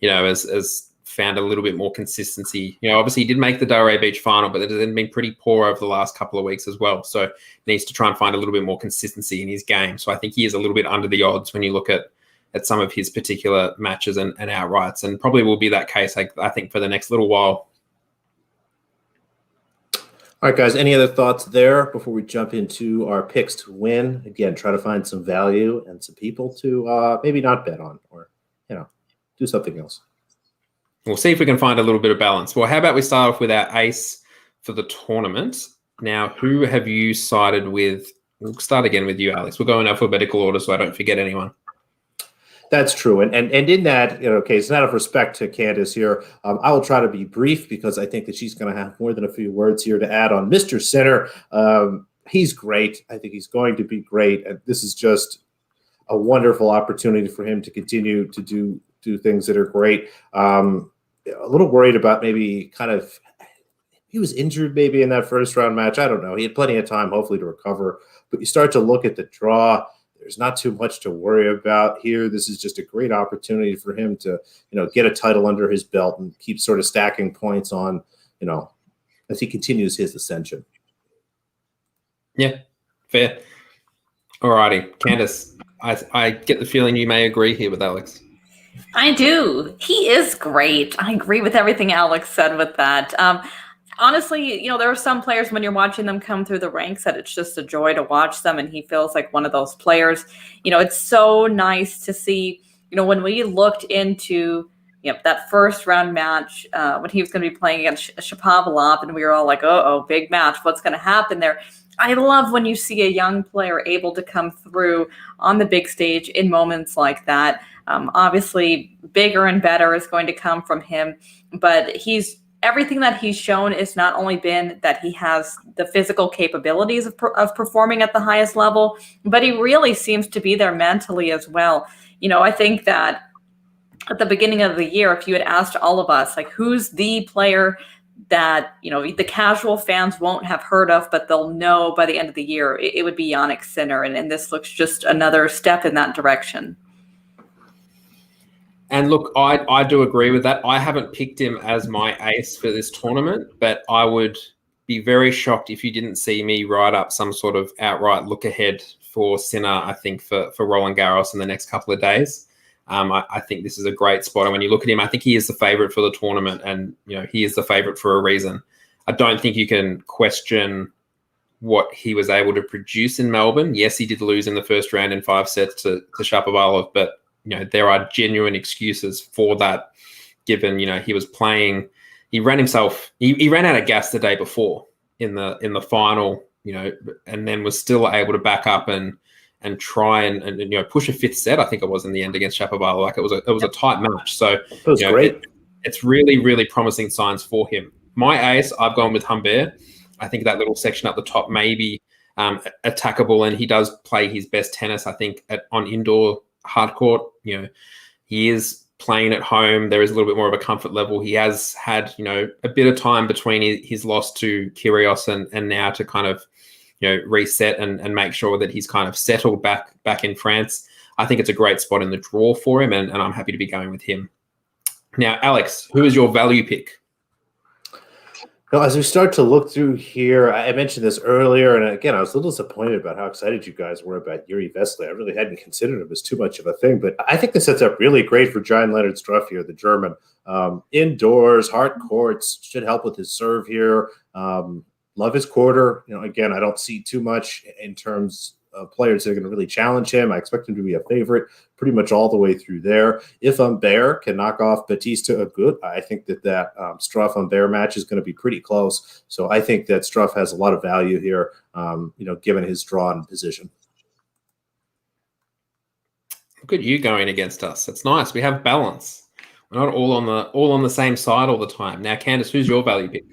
as found a little bit more consistency. Obviously he did make the Delray Beach final, but it has been pretty poor over the last couple of weeks as well. So needs to try and find a little bit more consistency in his game. So I think he is a little bit under the odds when you look at some of his particular matches and outrights, and probably will be that case, I think, for the next little while. All right, guys, any other thoughts there before we jump into our picks to win? Again, try to find some value and some people to maybe not bet on, or, do something else. We'll see if we can find a little bit of balance. Well, how about we start off with our ace for the tournament? Now, who have you sided with? We'll start again with you, Alex. We'll go in alphabetical order so I don't forget anyone. That's true. And in that, case, out of respect to Candace here, I will try to be brief because I think that she's going to have more than a few words here to add on. Mr. Sinner, he's great. I think he's going to be great. And this is just a wonderful opportunity for him to continue to do things that are great. A little worried about maybe he was injured maybe in that first round match. I don't know. He had plenty of time, hopefully, to recover. But you start to look at the draw. There's not too much to worry about here. This is just a great opportunity for him to, get a title under his belt and keep sort of stacking points on, as he continues his ascension. Yeah, fair. All righty. Candace, I get the feeling you may agree here with Alex. I do. He is great. I agree with everything Alex said with that. Honestly, there are some players when you're watching them come through the ranks that it's just a joy to watch them, and he feels like one of those players. It's so nice to see, when we looked into that first round match when he was going to be playing against Shapovalov, and we were all like, oh, big match. What's going to happen there? I love when you see a young player able to come through on the big stage in moments like that. Obviously, bigger and better is going to come from him, but everything that he's shown is not only been that he has the physical capabilities of performing at the highest level, but he really seems to be there mentally as well. I think that at the beginning of the year, if you had asked all of us, like, who's the player that, the casual fans won't have heard of, but they'll know by the end of the year, it would be Jannik Sinner. And this looks just another step in that direction. And look, I do agree with that. I haven't picked him as my ace for this tournament, but I would be very shocked if you didn't see me write up some sort of outright look ahead for Sinner, I think, for Roland Garros in the next couple of days. I think this is a great spot. And when you look at him, I think he is the favorite for the tournament, and he is the favorite for a reason. I don't think you can question what he was able to produce in Melbourne. Yes, he did lose in the first round in 5 sets to Shapovalov, but there are genuine excuses for that, given, he was playing, he ran himself, he ran out of gas the day before in the final, and then was still able to back up and try and push a 5th set, I think it was, in the end against Shapovalov. Like, it was a tight match. So it was great. It's really, really promising signs for him. My ace, I've gone with Humbert. I think that little section up the top may be attackable, and he does play his best tennis, I think, on indoor hard court. He is playing at home. There is a little bit more of a comfort level. He has had, a bit of time between his loss to Kyrgios and now to kind of, reset and make sure that he's kind of settled back in France. I think it's a great spot in the draw for him, and I'm happy to be going with him. Now, Alex, who is your value pick? Well, as we start to look through here, I mentioned this earlier, and again, I was a little disappointed about how excited you guys were about Yuri Vesely. I really hadn't considered him as too much of a thing, but I think this sets up really great for John Leonard Struff here, the German. Indoors, hard courts, should help with his serve here. Love his quarter. Again, I don't see too much in terms of players that are going to really challenge him. I expect him to be a favorite pretty much all the way through there. If Humbert can knock off Batista Agut, I think that Struff-Humbert match is going to be pretty close. So I think that Struff has a lot of value here, given his draw and position. Look at you going against us. It's nice. We have balance. We're not all on the same side all the time. Now, Candice, who's your value pick?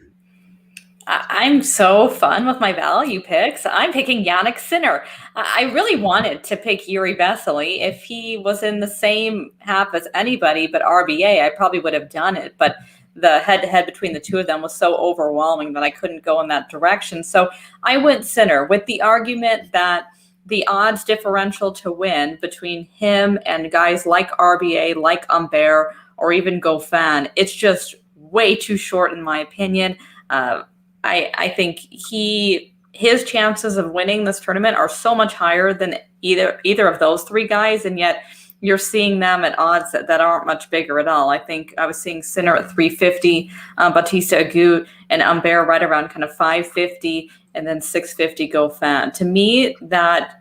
I'm so fun with my value picks. I'm picking Yannick Sinner. I really wanted to pick Yuri Vesely. If he was in the same half as anybody but RBA, I probably would have done it. But the head-to-head between the two of them was so overwhelming that I couldn't go in that direction. So I went Sinner with the argument that the odds differential to win between him and guys like RBA, like Humbert, or even Goffin, it's just way too short in my opinion. I think his chances of winning this tournament are so much higher than either of those three guys, and yet you're seeing them at odds that aren't much bigger at all. I think I was seeing Sinner at 350, Batista Agut, and Humbert right around kind of 550, and then 650 Goffin. To me, that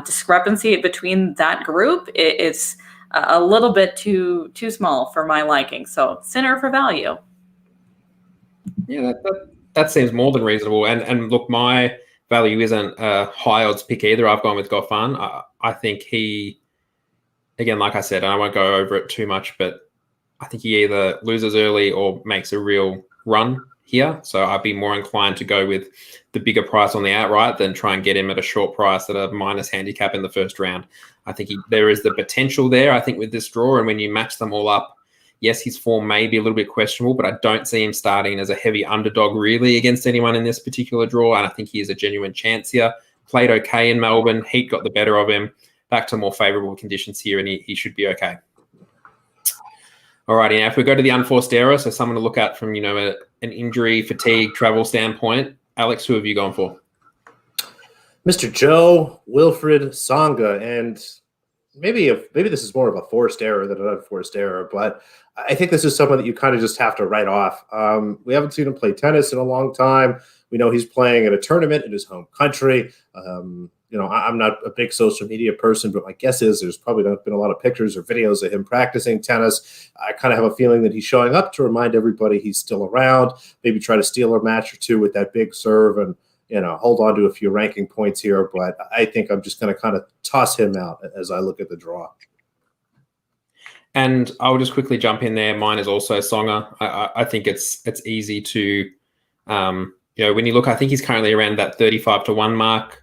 discrepancy between that group is a little bit too small for my liking. So Sinner for value. Yeah, that seems more than reasonable. And look, my value isn't a high odds pick either. I've gone with Goffin. I think he, again, like I said, and I won't go over it too much, but I think he either loses early or makes a real run here. So I'd be more inclined to go with the bigger price on the outright than try and get him at a short price at a minus handicap in the first round. I think there is the potential there, I think, with this draw. And when you match them all up, yes, his form may be a little bit questionable, but I don't see him starting as a heavy underdog really against anyone in this particular draw. And I think he is a genuine chance here. Played okay in Melbourne. Heat got the better of him. Back to more favourable conditions here, and he should be okay. All righty, now if we go to the unforced error, so someone to look at from, an injury, fatigue, travel standpoint, Alex, who have you gone for? Mr. Joe Wilfried Tsonga, and maybe this is more of a forced error than an unforced error, but I think this is someone that you kind of just have to write off. We haven't seen him play tennis in a long time. We know he's playing at a tournament in his home country. I'm not a big social media person, but my guess is there's probably not been a lot of pictures or videos of him practicing tennis. I kind of have a feeling that he's showing up to remind everybody he's still around, maybe try to steal a match or two with that big serve and, hold on to a few ranking points here. But I think I'm just going to kind of toss him out as I look at the draw. And I'll just quickly jump in there. Mine is also Tsonga. I think it's easy to, when you look, I think he's currently around that 35-1 mark.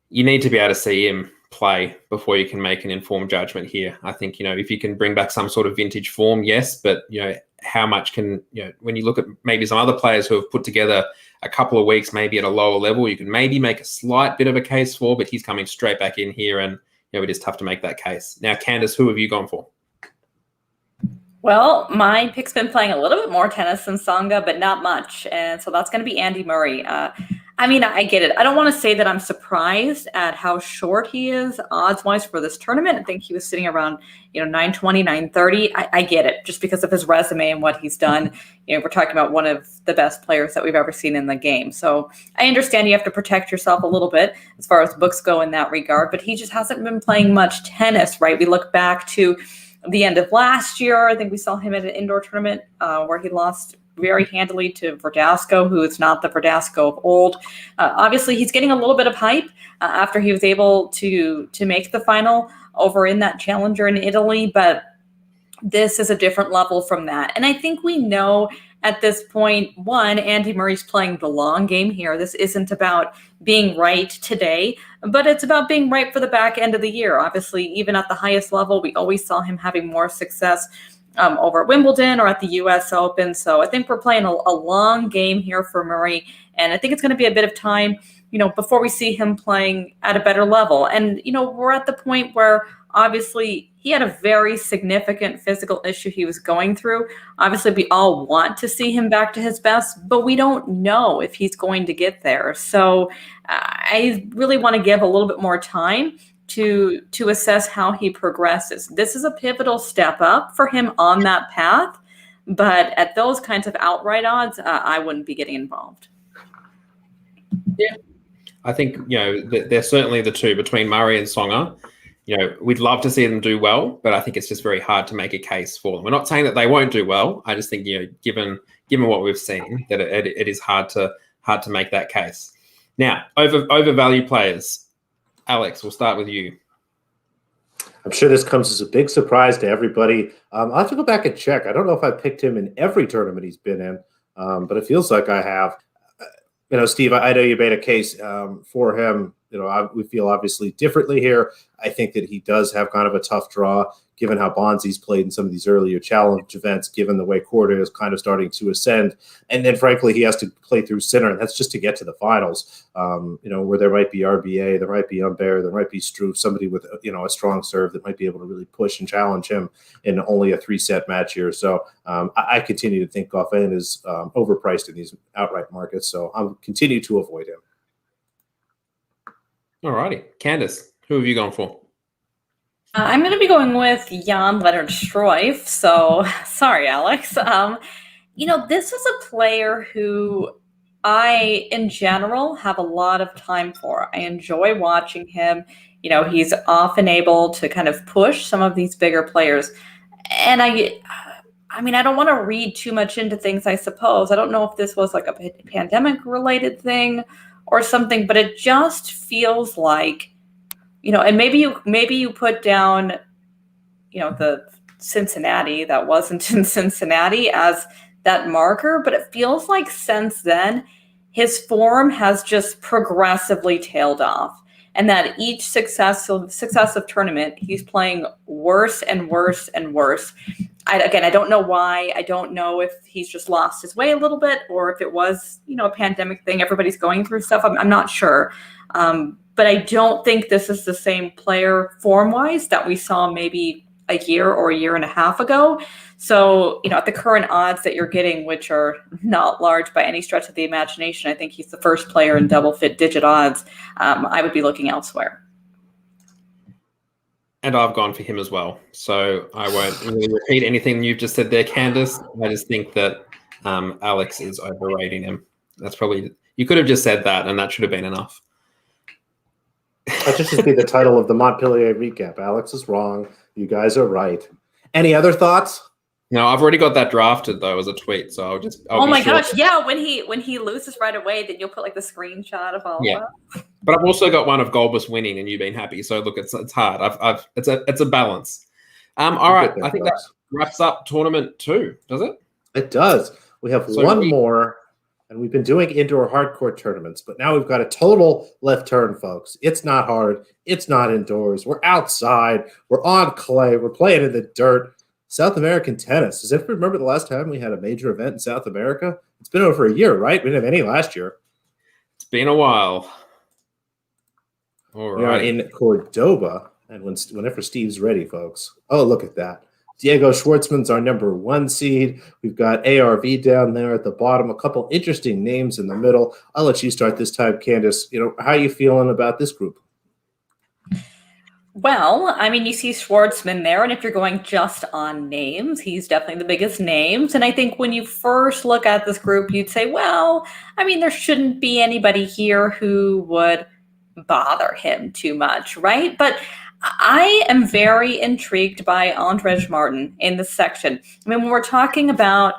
You need to be able to see him play before you can make an informed judgment here. I think, if you can bring back some sort of vintage form, yes, but, how much can, when you look at maybe some other players who have put together a couple of weeks, maybe at a lower level, you can maybe make a slight bit of a case for, but he's coming straight back in here and, it is tough to make that case. Now, Candice, who have you gone for? Well, my pick's been playing a little bit more tennis than Tsonga, but not much. And so that's going to be Andy Murray. I get it. I don't want to say that I'm surprised at how short he is odds-wise for this tournament. I think he was sitting around, 920, 930. I get it just because of his resume and what he's done. We're talking about one of the best players that we've ever seen in the game. So I understand you have to protect yourself a little bit as far as books go in that regard, but he just hasn't been playing much tennis, right? We look back to the end of last year. I think we saw him at an indoor tournament where he lost very handily to Verdasco, who is not the Verdasco of old. Obviously, he's getting a little bit of hype after he was able to make the final over in that challenger in Italy, but this is a different level from that. And I think we know at this point, one, Andy Murray's playing the long game here. This isn't about being right today, but it's about being right for the back end of the year. Obviously, even at the highest level, we always saw him having more success over at Wimbledon or at the U.S. Open. So I think we're playing a long game here for Murray. And I think it's going to be a bit of time, before we see him playing at a better level. And, we're at the point where obviously he had a very significant physical issue he was going through. Obviously, we all want to see him back to his best, but we don't know if he's going to get there. So I really want to give a little bit more time to assess how he progresses. This is a pivotal step up for him on that path, but at those kinds of outright odds, I wouldn't be getting involved. Yeah, I think they're certainly the two between Murray and Songer. We'd love to see them do well, but I think it's just very hard to make a case for them. We're not saying that they won't do well. I just think given what we've seen, that it is hard to make that case. Now, overvalued players. Alex, we'll start with you. I'm sure this comes as a big surprise to everybody. I'll have to go back and check. I don't know if I picked him in every tournament he's been in, but it feels like I have. Steve, I know you made a case for him. We feel obviously differently here. I think that he does have kind of a tough draw, given how Bonzi's played in some of these earlier challenge events, given the way Cordoba is kind of starting to ascend. And then, frankly, he has to play through Sinner, and that's just to get to the finals, where there might be RBA, there might be Humbert, there might be Struve, somebody with, a strong serve that might be able to really push and challenge him in only a 3-set match here. So I continue to think Goffin is overpriced in these outright markets, so I'll continue to avoid him. All righty. Candace, who have you gone for? I'm going to be going with Jan Leonard Struijff. So sorry, Alex. This is a player who I, in general, have a lot of time for. I enjoy watching him. He's often able to kind of push some of these bigger players. And I don't want to read too much into things, I suppose. I don't know if this was like a pandemic-related thing or something, but it just feels like, and maybe you put down, the Cincinnati that wasn't in Cincinnati as that marker, but it feels like since then his form has just progressively tailed off, and that each successive tournament he's playing worse and worse and worse. I don't know why. I don't know if he's just lost his way a little bit, or if it was, a pandemic thing. Everybody's going through stuff. I'm not sure. But I don't think this is the same player form-wise that we saw maybe a year or a year and a half ago. So, at the current odds that you're getting, which are not large by any stretch of the imagination, I think he's the first player in double fit digit odds. I would be looking elsewhere. And I've gone for him as well. So I won't really repeat anything you've just said there, Candace. I just think that Alex is overrating him. That's probably, you could have just said that, and that should have been enough. That should just be the title of the Montpellier recap. Alex is wrong. You guys are right. Any other thoughts? No, I've already got that drafted though as a tweet, so I'll oh my gosh, yeah! When he loses right away, then you'll put like the screenshot of all of that. But I've also got one of Golbus winning and you being happy. So look, it's hard. It's a balance. All right, I think that wraps up tournament 2. Does it? It does. We have one more, and we've been doing indoor hardcourt tournaments, but now we've got a total left turn, folks. It's not hard. It's not indoors. We're outside. We're on clay. We're playing in the dirt. South American tennis. Does everyone remember the last time we had a major event in South America? It's been over a year, right? We didn't have any last year. It's been a while. All right. We are in Cordoba, and whenever Steve's ready, folks. Oh, look at that. Diego Schwartzman's our number 1 seed. We've got ARV down there at the bottom. A couple interesting names in the middle. I'll let you start this time, Candace. How are you feeling about this group? Well, you see Schwartzman there, and if you're going just on names, he's definitely the biggest names. And I think when you first look at this group, you'd say, well, there shouldn't be anybody here who would bother him too much, right? But I am very intrigued by Andrej Martin in this section. When we're talking about,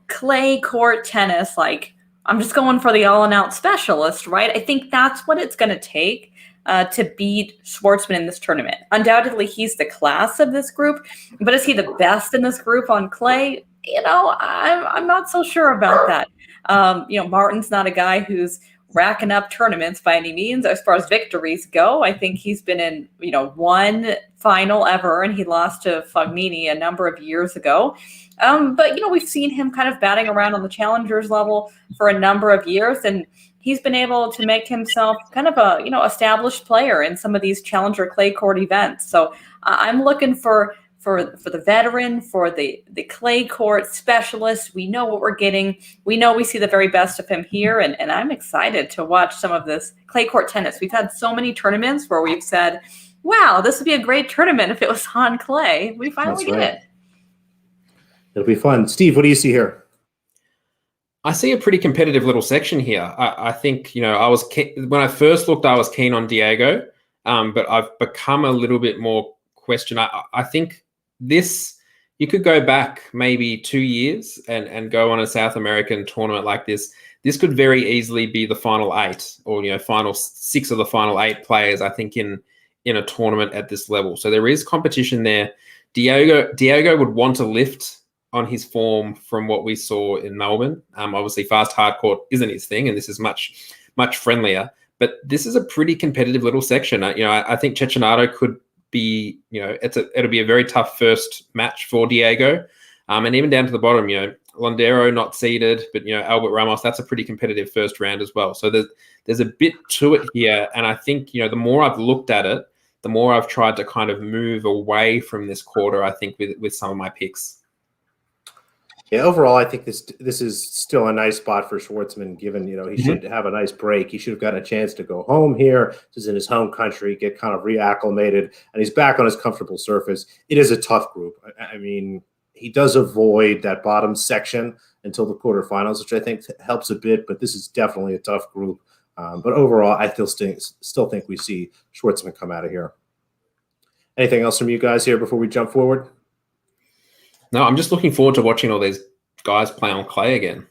clay court tennis, like I'm just going for the all-and-out specialist, right? I think that's what it's going to take to beat Schwartzman in this tournament. Undoubtedly, he's the class of this group, but is he the best in this group on clay? I'm not so sure about that. Martin's not a guy who's racking up tournaments by any means as far as victories go. I think he's been in, one final ever, and he lost to Fognini a number of years ago. But we've seen him kind of batting around on the challengers level for a number of years, and he's been able to make himself kind of a, established player in some of these challenger clay court events. So I'm looking for the veteran, for the clay court specialist. We know what we're getting. We know we see the very best of him here, and I'm excited to watch some of this clay court tennis. We've had so many tournaments where we've said, wow, this would be a great tournament if it was on clay. We finally get it. It'll be fun. Steve, what do you see here? I see a pretty competitive little section here. I think, you know, when I first looked, I was keen on Diego, but I've become a little bit more I think this, you could go back maybe 2 years and go on a South American tournament like this. This could very easily be the final 8 or, you know, final 6 of the final 8 players, I think, in a tournament at this level. So there is competition there. Diego would want to lift on his form from what we saw in Melbourne. Obviously, fast hard court isn't his thing, and this is much friendlier. But this is a pretty competitive little section. You know, I think Cecchinato could be, you know, it'll be a very tough first match for Diego, and even down to the bottom. You know, Londero not seeded, but you know, Albert Ramos, that's a pretty competitive first round as well. So there's a bit to it here, and I think, you know, the more I've looked at it, the more I've tried to kind of move away from this quarter. I think with some of my picks. Yeah, overall, I think this is still a nice spot for Schwartzman, given, you know, he should have a nice break. He should have gotten a chance to go home here. This is in his home country, get kind of reacclimated, and he's back on his comfortable surface. It is a tough group. I mean, he does avoid that bottom section until the quarterfinals, which I think helps a bit, but this is definitely a tough group. But overall, I still think we see Schwartzman come out of here. Anything else from you guys here before we jump forward? No, I'm just looking forward to watching all these guys play on clay again.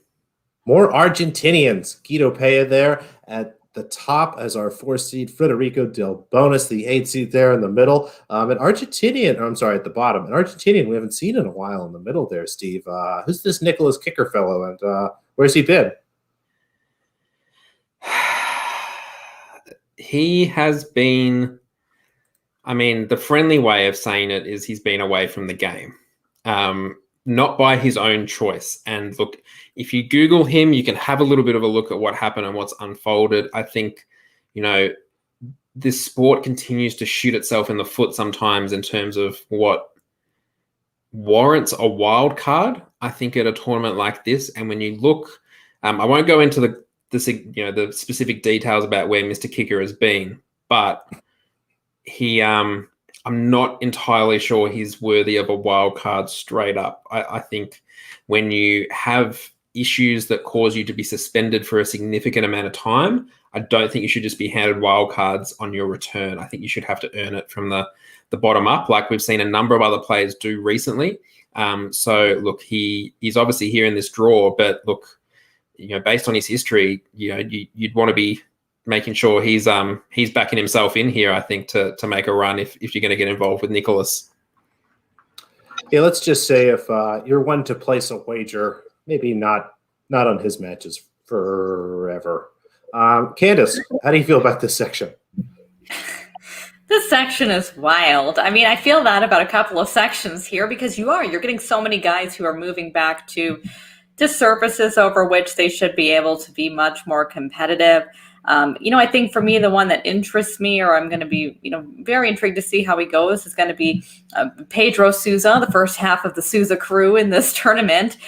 More Argentinians. Guido Pea there at the top as our 4th seed. Federico Del Bonis, the 8th seed there in the middle. At the bottom. An Argentinian we haven't seen in a while in the middle there, Steve. Who's this Nicholas Kicker fellow, and where's he been? He has been, I mean, the friendly way of saying it is he's been away from the game. Not by his own choice. And look, if you Google him, you can have a little bit of a look at what happened and what's unfolded. I think, you know, this sport continues to shoot itself in the foot sometimes in terms of what warrants a wild card, I think, at a tournament like this. And when you look, I won't go into the specific details about where Mr. Kicker has been, but he, I'm not entirely sure he's worthy of a wild card straight up. I think when you have issues that cause you to be suspended for a significant amount of time, I don't think you should just be handed wild cards on your return. I think you should have to earn it from the bottom up, like we've seen a number of other players do recently. So look, he's obviously here in this draw, but look, you know, based on his history, you know, you'd want to be making sure he's backing himself in here, I think, to make a run if you're going to get involved with Nicholas. Yeah, let's just say if you're one to place a wager, maybe not on his matches forever. Candace, how do you feel about this section? This section is wild. I mean, I feel that about a couple of sections here because you're getting so many guys who are moving back to surfaces over which they should be able to be much more competitive. You know, I think for me, the one that interests me, or I'm going to be, you know, very intrigued to see how he goes, is going to be Pedro Sousa, the first half of the Sousa crew in this tournament.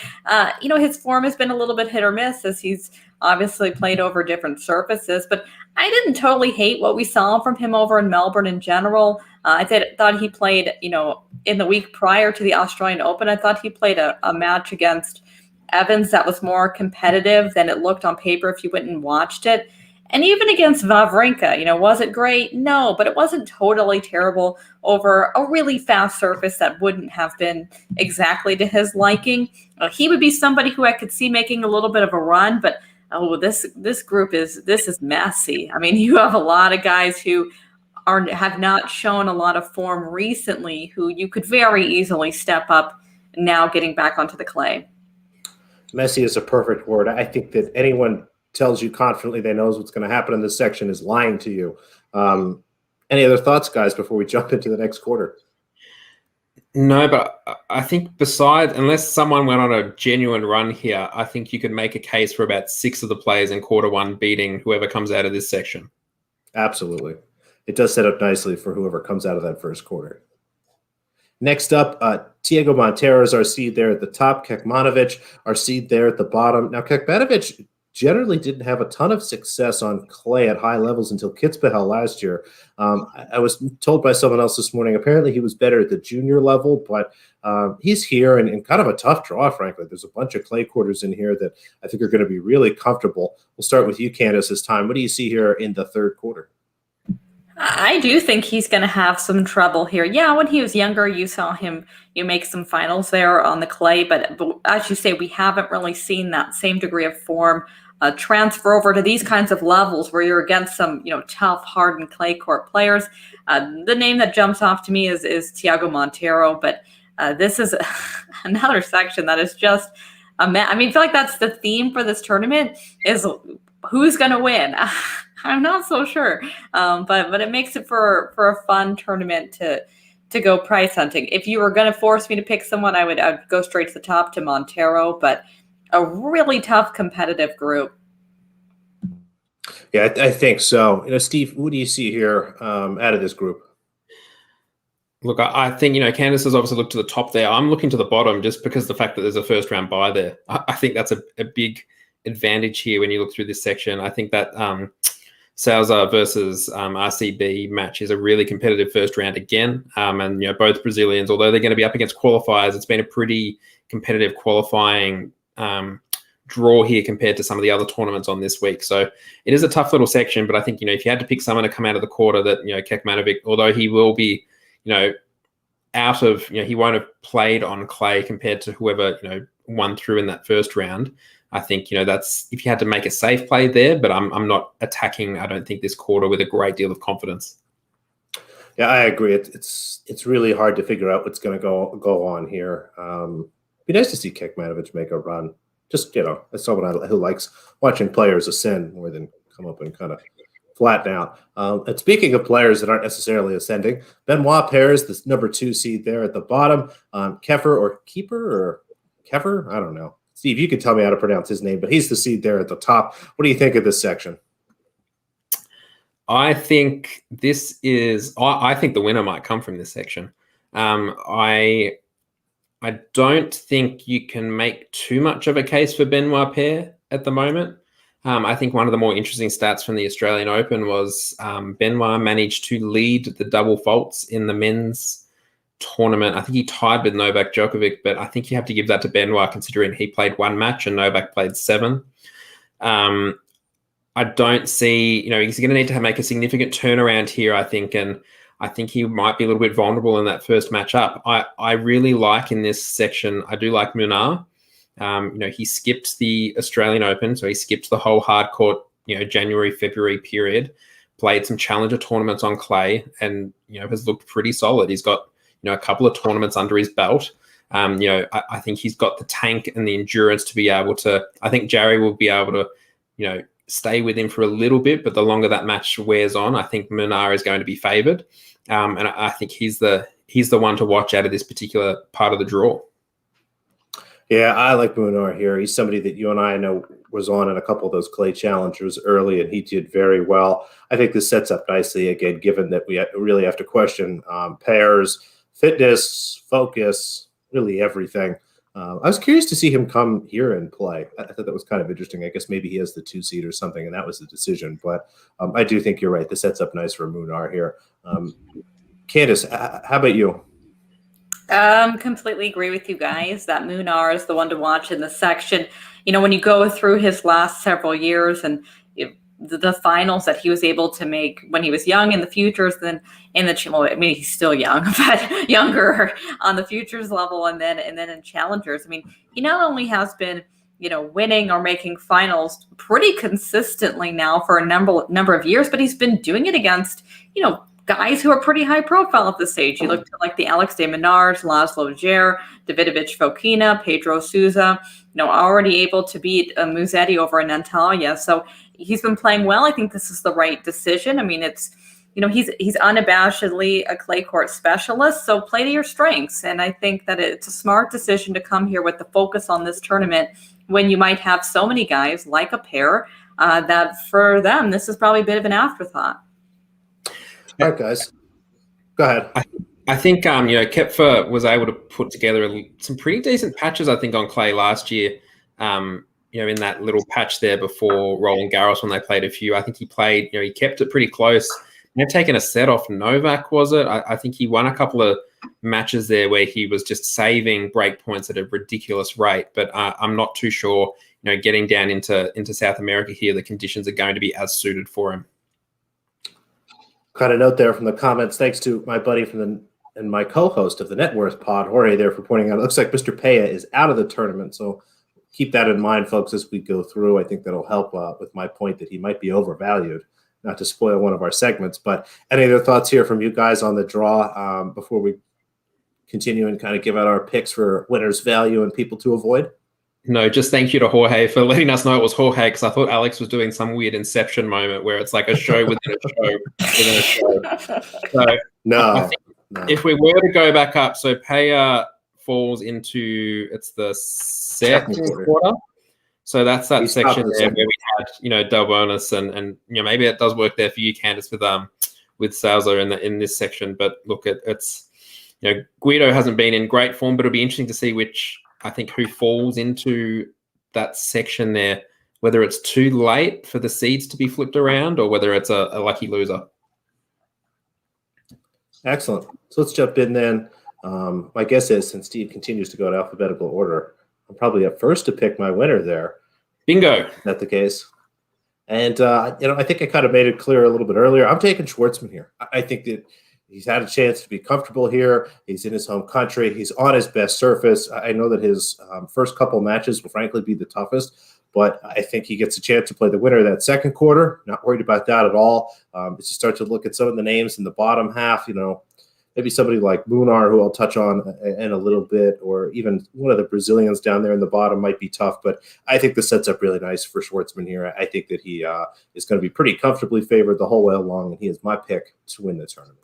You know, his form has been a little bit hit or miss as he's obviously played over different surfaces, but I didn't totally hate what we saw from him over in Melbourne in general. I thought he played, you know, in the week prior to the Australian Open, I thought he played a match against Evans that was more competitive than it looked on paper if you went and watched it. And even against Wawrinka, you know, was it great? No, but it wasn't totally terrible over a really fast surface that wouldn't have been exactly to his liking. He would be somebody who I could see making a little bit of a run, but this group is messy. I mean, you have a lot of guys who have not shown a lot of form recently, who you could very easily step up now getting back onto the clay. Messy is a perfect word. I think that anyone tells you confidently they knows what's going to happen in this section is lying to you. Any other thoughts, guys, before we jump into the next quarter? No, but I think unless someone went on a genuine run here, I think you could make a case for about 6 of the players in quarter one beating whoever comes out of this section. Absolutely. It does set up nicely for whoever comes out of that first quarter. Next up, Thiago Monteiro is our seed there at the top. Kekmanovic, our seed there at the bottom. Now, Kekmanovic generally didn't have a ton of success on clay at high levels until Kitzbühel last year. I was told by someone else this morning, apparently he was better at the junior level, but he's here and kind of a tough draw, frankly. There's a bunch of clay quarters in here that I think are going to be really comfortable. We'll start with you, Candace, this time. What do you see here in the third quarter? I do think he's going to have some trouble here. Yeah, when he was younger, you saw him make some finals there on the clay, but as you say, we haven't really seen that same degree of form transfer over to these kinds of levels where you're against some tough, hardened clay court players. The name that jumps off to me is Thiago Monteiro, but this is another section that is just I feel like that's the theme for this tournament is who's going to win. I'm not so sure, but it makes it for a fun tournament to go price hunting. If you were going to force me to pick someone, I'd go straight to the top to Monteiro, but a really tough competitive group. Yeah, I think so. Steve, what do you see here out of this group? Look, I think, Candace has obviously looked to the top there. I'm looking to the bottom just because the fact that there's a first round bye there. I think that's a big advantage here when you look through this section. I think that Sousa versus RCB match is a really competitive first round again. And, both Brazilians, although they're going to be up against qualifiers, it's been a pretty competitive qualifying draw here compared to some of the other tournaments on this week. So it is a tough little section, but I think, if you had to pick someone to come out of the quarter that, Kekmanovic, although he will be, out of, he won't have played on clay compared to whoever, won through in that first round. I think, that's if you had to make a safe play there, but I'm not attacking, I don't think, this quarter with a great deal of confidence. Yeah, I agree. It's really hard to figure out what's going to go on here. Be nice to see Kekmanovic make a run. Just, as someone who likes watching players ascend more than come up and kind of flatten out. And speaking of players that aren't necessarily ascending, Benoit Paires, the number 2 seed there at the bottom. Kefer, I don't know. Steve, you can tell me how to pronounce his name, but he's the seed there at the top. What do you think of this section? I think I think the winner might come from this section. I don't think you can make too much of a case for Benoit Paire at the moment. I think one of the more interesting stats from the Australian Open was Benoit managed to lead the double faults in the men's tournament. I think he tied with Novak Djokovic, but I think you have to give that to Benoit considering he played 1 match and Novak played 7. I don't see, he's going to need to make a significant turnaround here, I think, and I think he might be a little bit vulnerable in that first match up. I really like in this section, I do like Munar. He skipped the Australian Open, so he skipped the whole hard court, January, February period, played some challenger tournaments on clay and, has looked pretty solid. He's got, a couple of tournaments under his belt. I think he's got the tank and the endurance to be able to, I think Jarry will be able to, stay with him for a little bit, but the longer that match wears on, I think Munar is going to be favored. And I think he's the one to watch out of this particular part of the draw. Yeah, I like Munar here. He's somebody that you and I know was on in a couple of those clay challengers early, and he did very well. I think this sets up nicely, again, given that we really have to question Paires, fitness, focus, really everything. I was curious to see him come here and play. I thought that was kind of interesting. I guess maybe he has the 2 seed or something, and that was the decision. But I do think you're right. This sets up nice for Munar here. Candace, how about you? Completely agree with you guys that Munar is the one to watch in the section. When you go through his last several years and the finals that he was able to make when he was young in the futures, then in the he's still young, but younger on the futures level, and then in challengers. He not only has been winning or making finals pretty consistently now for a number of years, but he's been doing it against guys who are pretty high profile at this stage. You look at like the Alex de Minaurs, Laszlo Djere, Davidovich Fokina, Pedro Sousa, already able to beat Musetti over in Antalya. So he's been playing well. I think this is the right decision. It's, he's unabashedly a clay court specialist. So play to your strengths. And I think that it's a smart decision to come here with the focus on this tournament when you might have so many guys like a pair that for them, this is probably a bit of an afterthought. All right, guys. Go ahead. I think, Koepfer was able to put together some pretty decent patches, I think, on clay last year. in that little patch there before Roland Garros when they played a few. I think he played, he kept it pretty close. They've taken a set off Novak, was it? I think he won a couple of matches there where he was just saving break points at a ridiculous rate. But I'm not too sure, getting down into South America here, the conditions are going to be as suited for him. Kind of note there from the comments. Thanks to my buddy and my co-host of the Net Worth Pod, Jorge, there for pointing out. It looks like Mr. Peña is out of the tournament, so keep that in mind, folks, as we go through. I think that'll help with my point that he might be overvalued. Not to spoil one of our segments, but any other thoughts here from you guys on the draw before we continue and kind of give out our picks for winners, value, and people to avoid? No, just thank you to Jorge for letting us know it was Jorge, because I thought Alex was doing some weird Inception moment where it's like a show within a show within a show. So No. If we were to go back up, so Peña falls into the second quarter. So that's that section there where we had, Del Bonus and maybe it does work there for you, Candice, with Salzo in this section. But look, it's Guido hasn't been in great form, but it'll be interesting to see who falls into that section there, whether it's too late for the seeds to be flipped around or whether it's a lucky loser. Excellent. So let's jump in then. My guess is, since Steve continues to go in alphabetical order, I'm probably up first to pick my winner there. Bingo. Is that the case? And, I think I kind of made it clear a little bit earlier. I'm taking Schwartzman here. I think that he's had a chance to be comfortable here. He's in his home country. He's on his best surface. I know that his first couple matches will frankly be the toughest, but I think he gets a chance to play the winner of that second quarter. Not worried about that at all. As you start to look at some of the names in the bottom half, maybe somebody like Munar, who I'll touch on in a little bit, or even one of the Brazilians down there in the bottom might be tough. But I think this sets up really nice for Schwartzman here. I think that he is going to be pretty comfortably favored the whole way along, and he is my pick to win the tournament.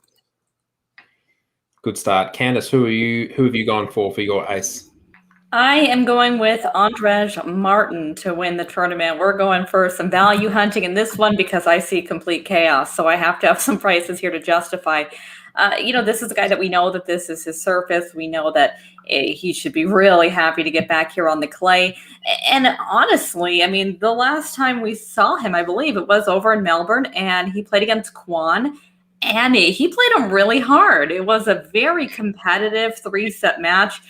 Good start. Candice, who have you gone for your ace? I am going with Andrej Martin to win the tournament. We're going for some value hunting in this one because I see complete chaos. So I have to have some prices here to justify. This is a guy that we know that this is his surface. We know that he should be really happy to get back here on the clay. And honestly, the last time we saw him, I believe it was over in Melbourne, and he played against Kwan. And he played him really hard. It was a very competitive 3-set match.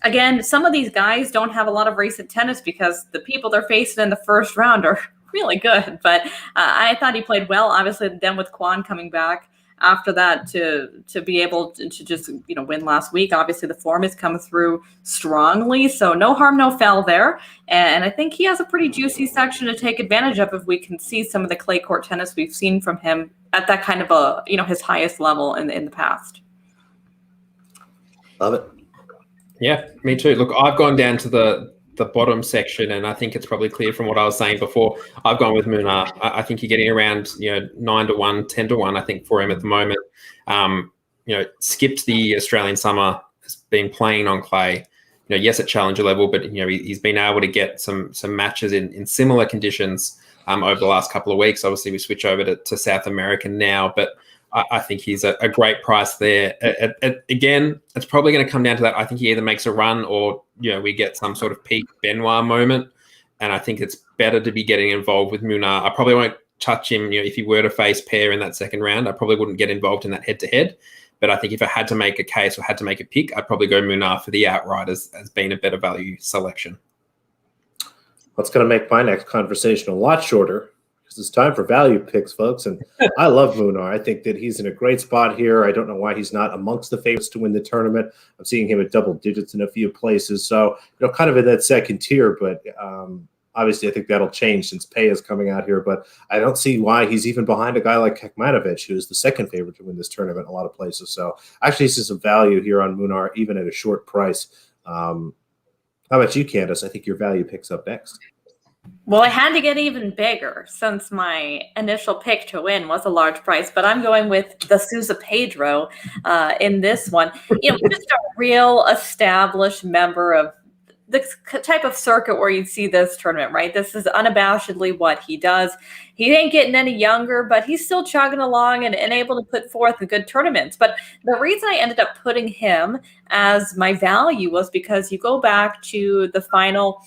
Again, some of these guys don't have a lot of recent tennis because the people they're facing in the first round are really good. But I thought he played well. Obviously, then with Kwan coming back after that to be able to just win last week. Obviously, the form has come through strongly. So no harm, no foul there. And I think he has a pretty juicy section to take advantage of if we can see some of the clay court tennis we've seen from him at that kind of his highest level in the past. Love it. Yeah, me too. Look, I've gone down to the bottom section, and I think it's probably clear from what I was saying before. I've gone with Munar. I think you're getting around 9-1, 10-1. I think for him at the moment. Skipped the Australian summer, has been playing on clay. Yes, at challenger level, but he's been able to get some matches in similar conditions over the last couple of weeks. Obviously, we switch over to South America now, but I think he's a great price there. Again, it's probably going to come down to that. I think he either makes a run or we get some sort of peak Benoit moment, and I think it's better to be getting involved with Munar. I probably won't touch him. If he were to face Pair in that second round, I probably wouldn't get involved in that head-to-head. But I think if I had to make a case or had to make a pick, I'd probably go Munar for the outright as being a better value selection. That's going to make my next conversation a lot shorter because it's time for value picks, folks. And I love Munar. I think that he's in a great spot here. I don't know why he's not amongst the favorites to win the tournament. I'm seeing him at double digits in a few places. So, kind of in that second tier, but obviously I think that'll change since Peña is coming out here. But I don't see why he's even behind a guy like Kekmanovic, who is the second favorite to win this tournament in a lot of places. So I actually see some value here on Munar, even at a short price. How about you, Candice? I think your value picks up next. Well, I had to get even bigger since my initial pick to win was a large price, but I'm going with the Sousa Pedro in this one. Just a real established member of the type of circuit where you'd see this tournament, right? This is unabashedly what he does. He ain't getting any younger, but he's still chugging along and able to put forth good tournaments. But the reason I ended up putting him as my value was because you go back to the final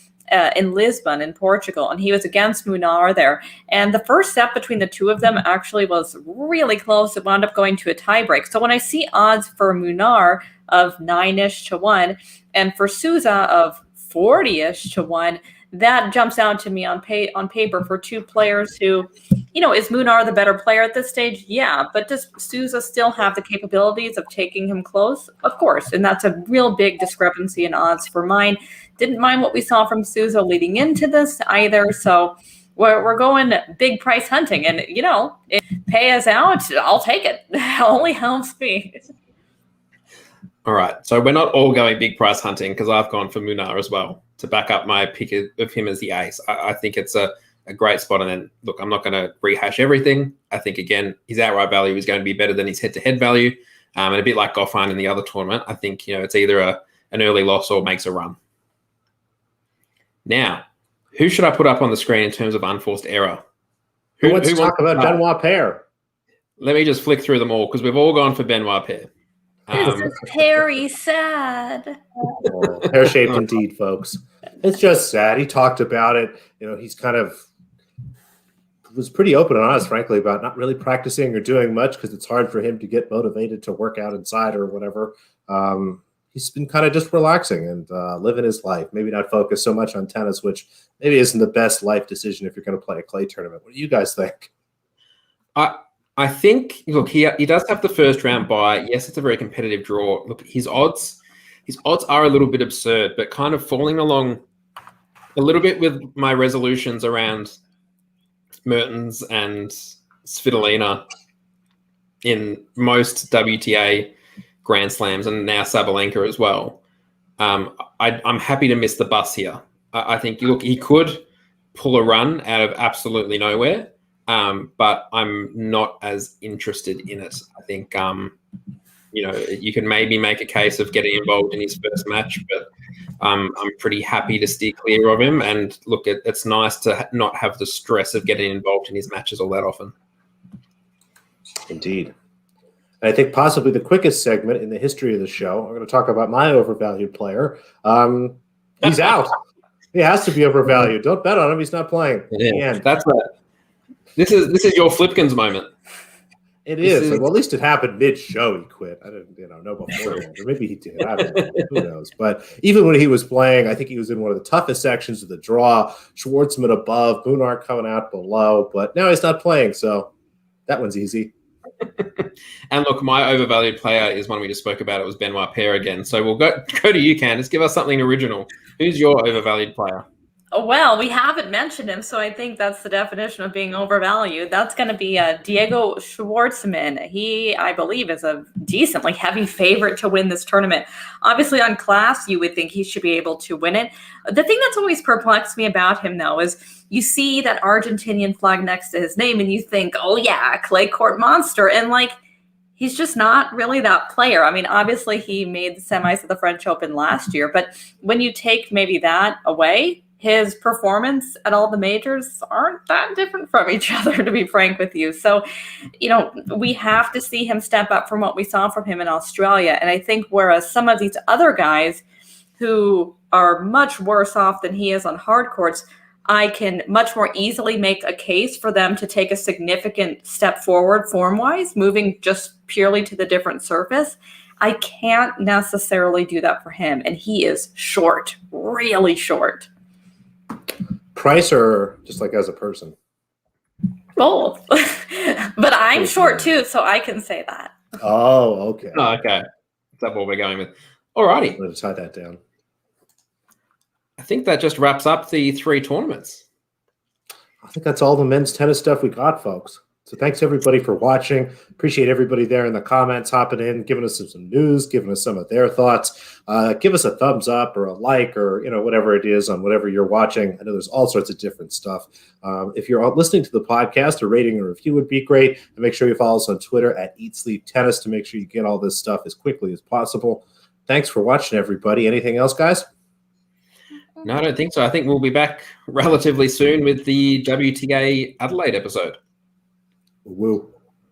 in Lisbon in Portugal, and he was against Munar there. And the first set between the two of them actually was really close. It wound up going to a tiebreak. So when I see odds for Munar of 9-ish to 1 and for Souza of 40-ish to 1, that jumps out to me on paper for two players who, is Munar the better player at this stage? Yeah, but does Souza still have the capabilities of taking him close? Of course, and that's a real big discrepancy in odds for mine. Didn't mind what we saw from Souza leading into this either, so we're going big price hunting, and if pay us out, I'll take it. It only helps me. All right, so we're not all going big price hunting because I've gone for Munar as well to back up my pick of him as the ace. I think it's a great spot. And then, look, I'm not going to rehash everything. I think, again, his outright value is going to be better than his head-to-head value. And a bit like Goffin in the other tournament, I think, it's either an early loss or makes a run. Now, who should I put up on the screen in terms of unforced error? Who wants to talk about Benoit Paire? Let me just flick through them all because we've all gone for Benoit Paire. This is very sad. Pear-shaped indeed, folks. It's just sad. He talked about it. He's kind of was pretty open and honest, frankly, about not really practicing or doing much because it's hard for him to get motivated to work out inside or whatever. He's been kind of just relaxing and living his life, maybe not focus so much on tennis, which maybe isn't the best life decision if you're going to play a clay tournament. What do you guys think? I think, look, he does have the first round bye. Yes, it's a very competitive draw. Look, his odds are a little bit absurd, but kind of falling along a little bit with my resolutions around Mertens and Svitolina in most WTA Grand Slams and now Sabalenka as well. I'm happy to miss the bus here. I think, look, he could pull a run out of absolutely nowhere. But I'm not as interested in it. I think, you can maybe make a case of getting involved in his first match, but I'm pretty happy to steer clear of him. And look, it's nice to not have the stress of getting involved in his matches all that often. Indeed. And I think possibly the quickest segment in the history of the show, I'm going to talk about my overvalued player. He's out. He has to be overvalued. Don't bet on him. He's not playing. Yeah, that's right. This is your Flipkins moment. It is. Well, at least it happened mid-show. He quit. I didn't, know beforehand, or maybe he did. I don't know. Who knows? But even when he was playing, I think he was in one of the toughest sections of the draw. Schwartzman above, Munar coming out below. But now he's not playing, so that one's easy. And look, my overvalued player is one we just spoke about. It was Benoit Paire again. So we'll go to you, Candice. Give us something original. Who's your overvalued player? Well, we haven't mentioned him, so I think that's the definition of being overvalued. That's going to be Diego Schwartzman. He, I believe, is a decently heavy favorite to win this tournament. Obviously, on class, you would think he should be able to win it. The thing that's always perplexed me about him, though, is you see that Argentinian flag next to his name, and you think, oh, yeah, clay court monster. And, he's just not really that player. I mean, obviously, he made the semis of the French Open last year, but when you take maybe that away, his performance at all the majors aren't that different from each other, to be frank with you. So, we have to see him step up from what we saw from him in Australia. And I think whereas some of these other guys who are much worse off than he is on hard courts, I can much more easily make a case for them to take a significant step forward form-wise, moving just purely to the different surface. I can't necessarily do that for him. And he is short, really short. Price or just as a person? Both. But I'm short too, so I can say that. Oh, okay. Oh, okay. That's what we're going with. All righty. I'm going to tie that down. I think that just wraps up the 3 tournaments. I think that's all the men's tennis stuff we got, folks. So thanks, everybody, for watching. Appreciate everybody there in the comments hopping in, giving us some news, giving us some of their thoughts. Give us a thumbs up or a like or, whatever it is on whatever you're watching. I know there's all sorts of different stuff. If you're listening to the podcast, a rating or review would be great. And make sure you follow us on Twitter at Eat Sleep Tennis to make sure you get all this stuff as quickly as possible. Thanks for watching, everybody. Anything else, guys? No, I don't think so. I think we'll be back relatively soon with the WTA Adelaide episode. Woo.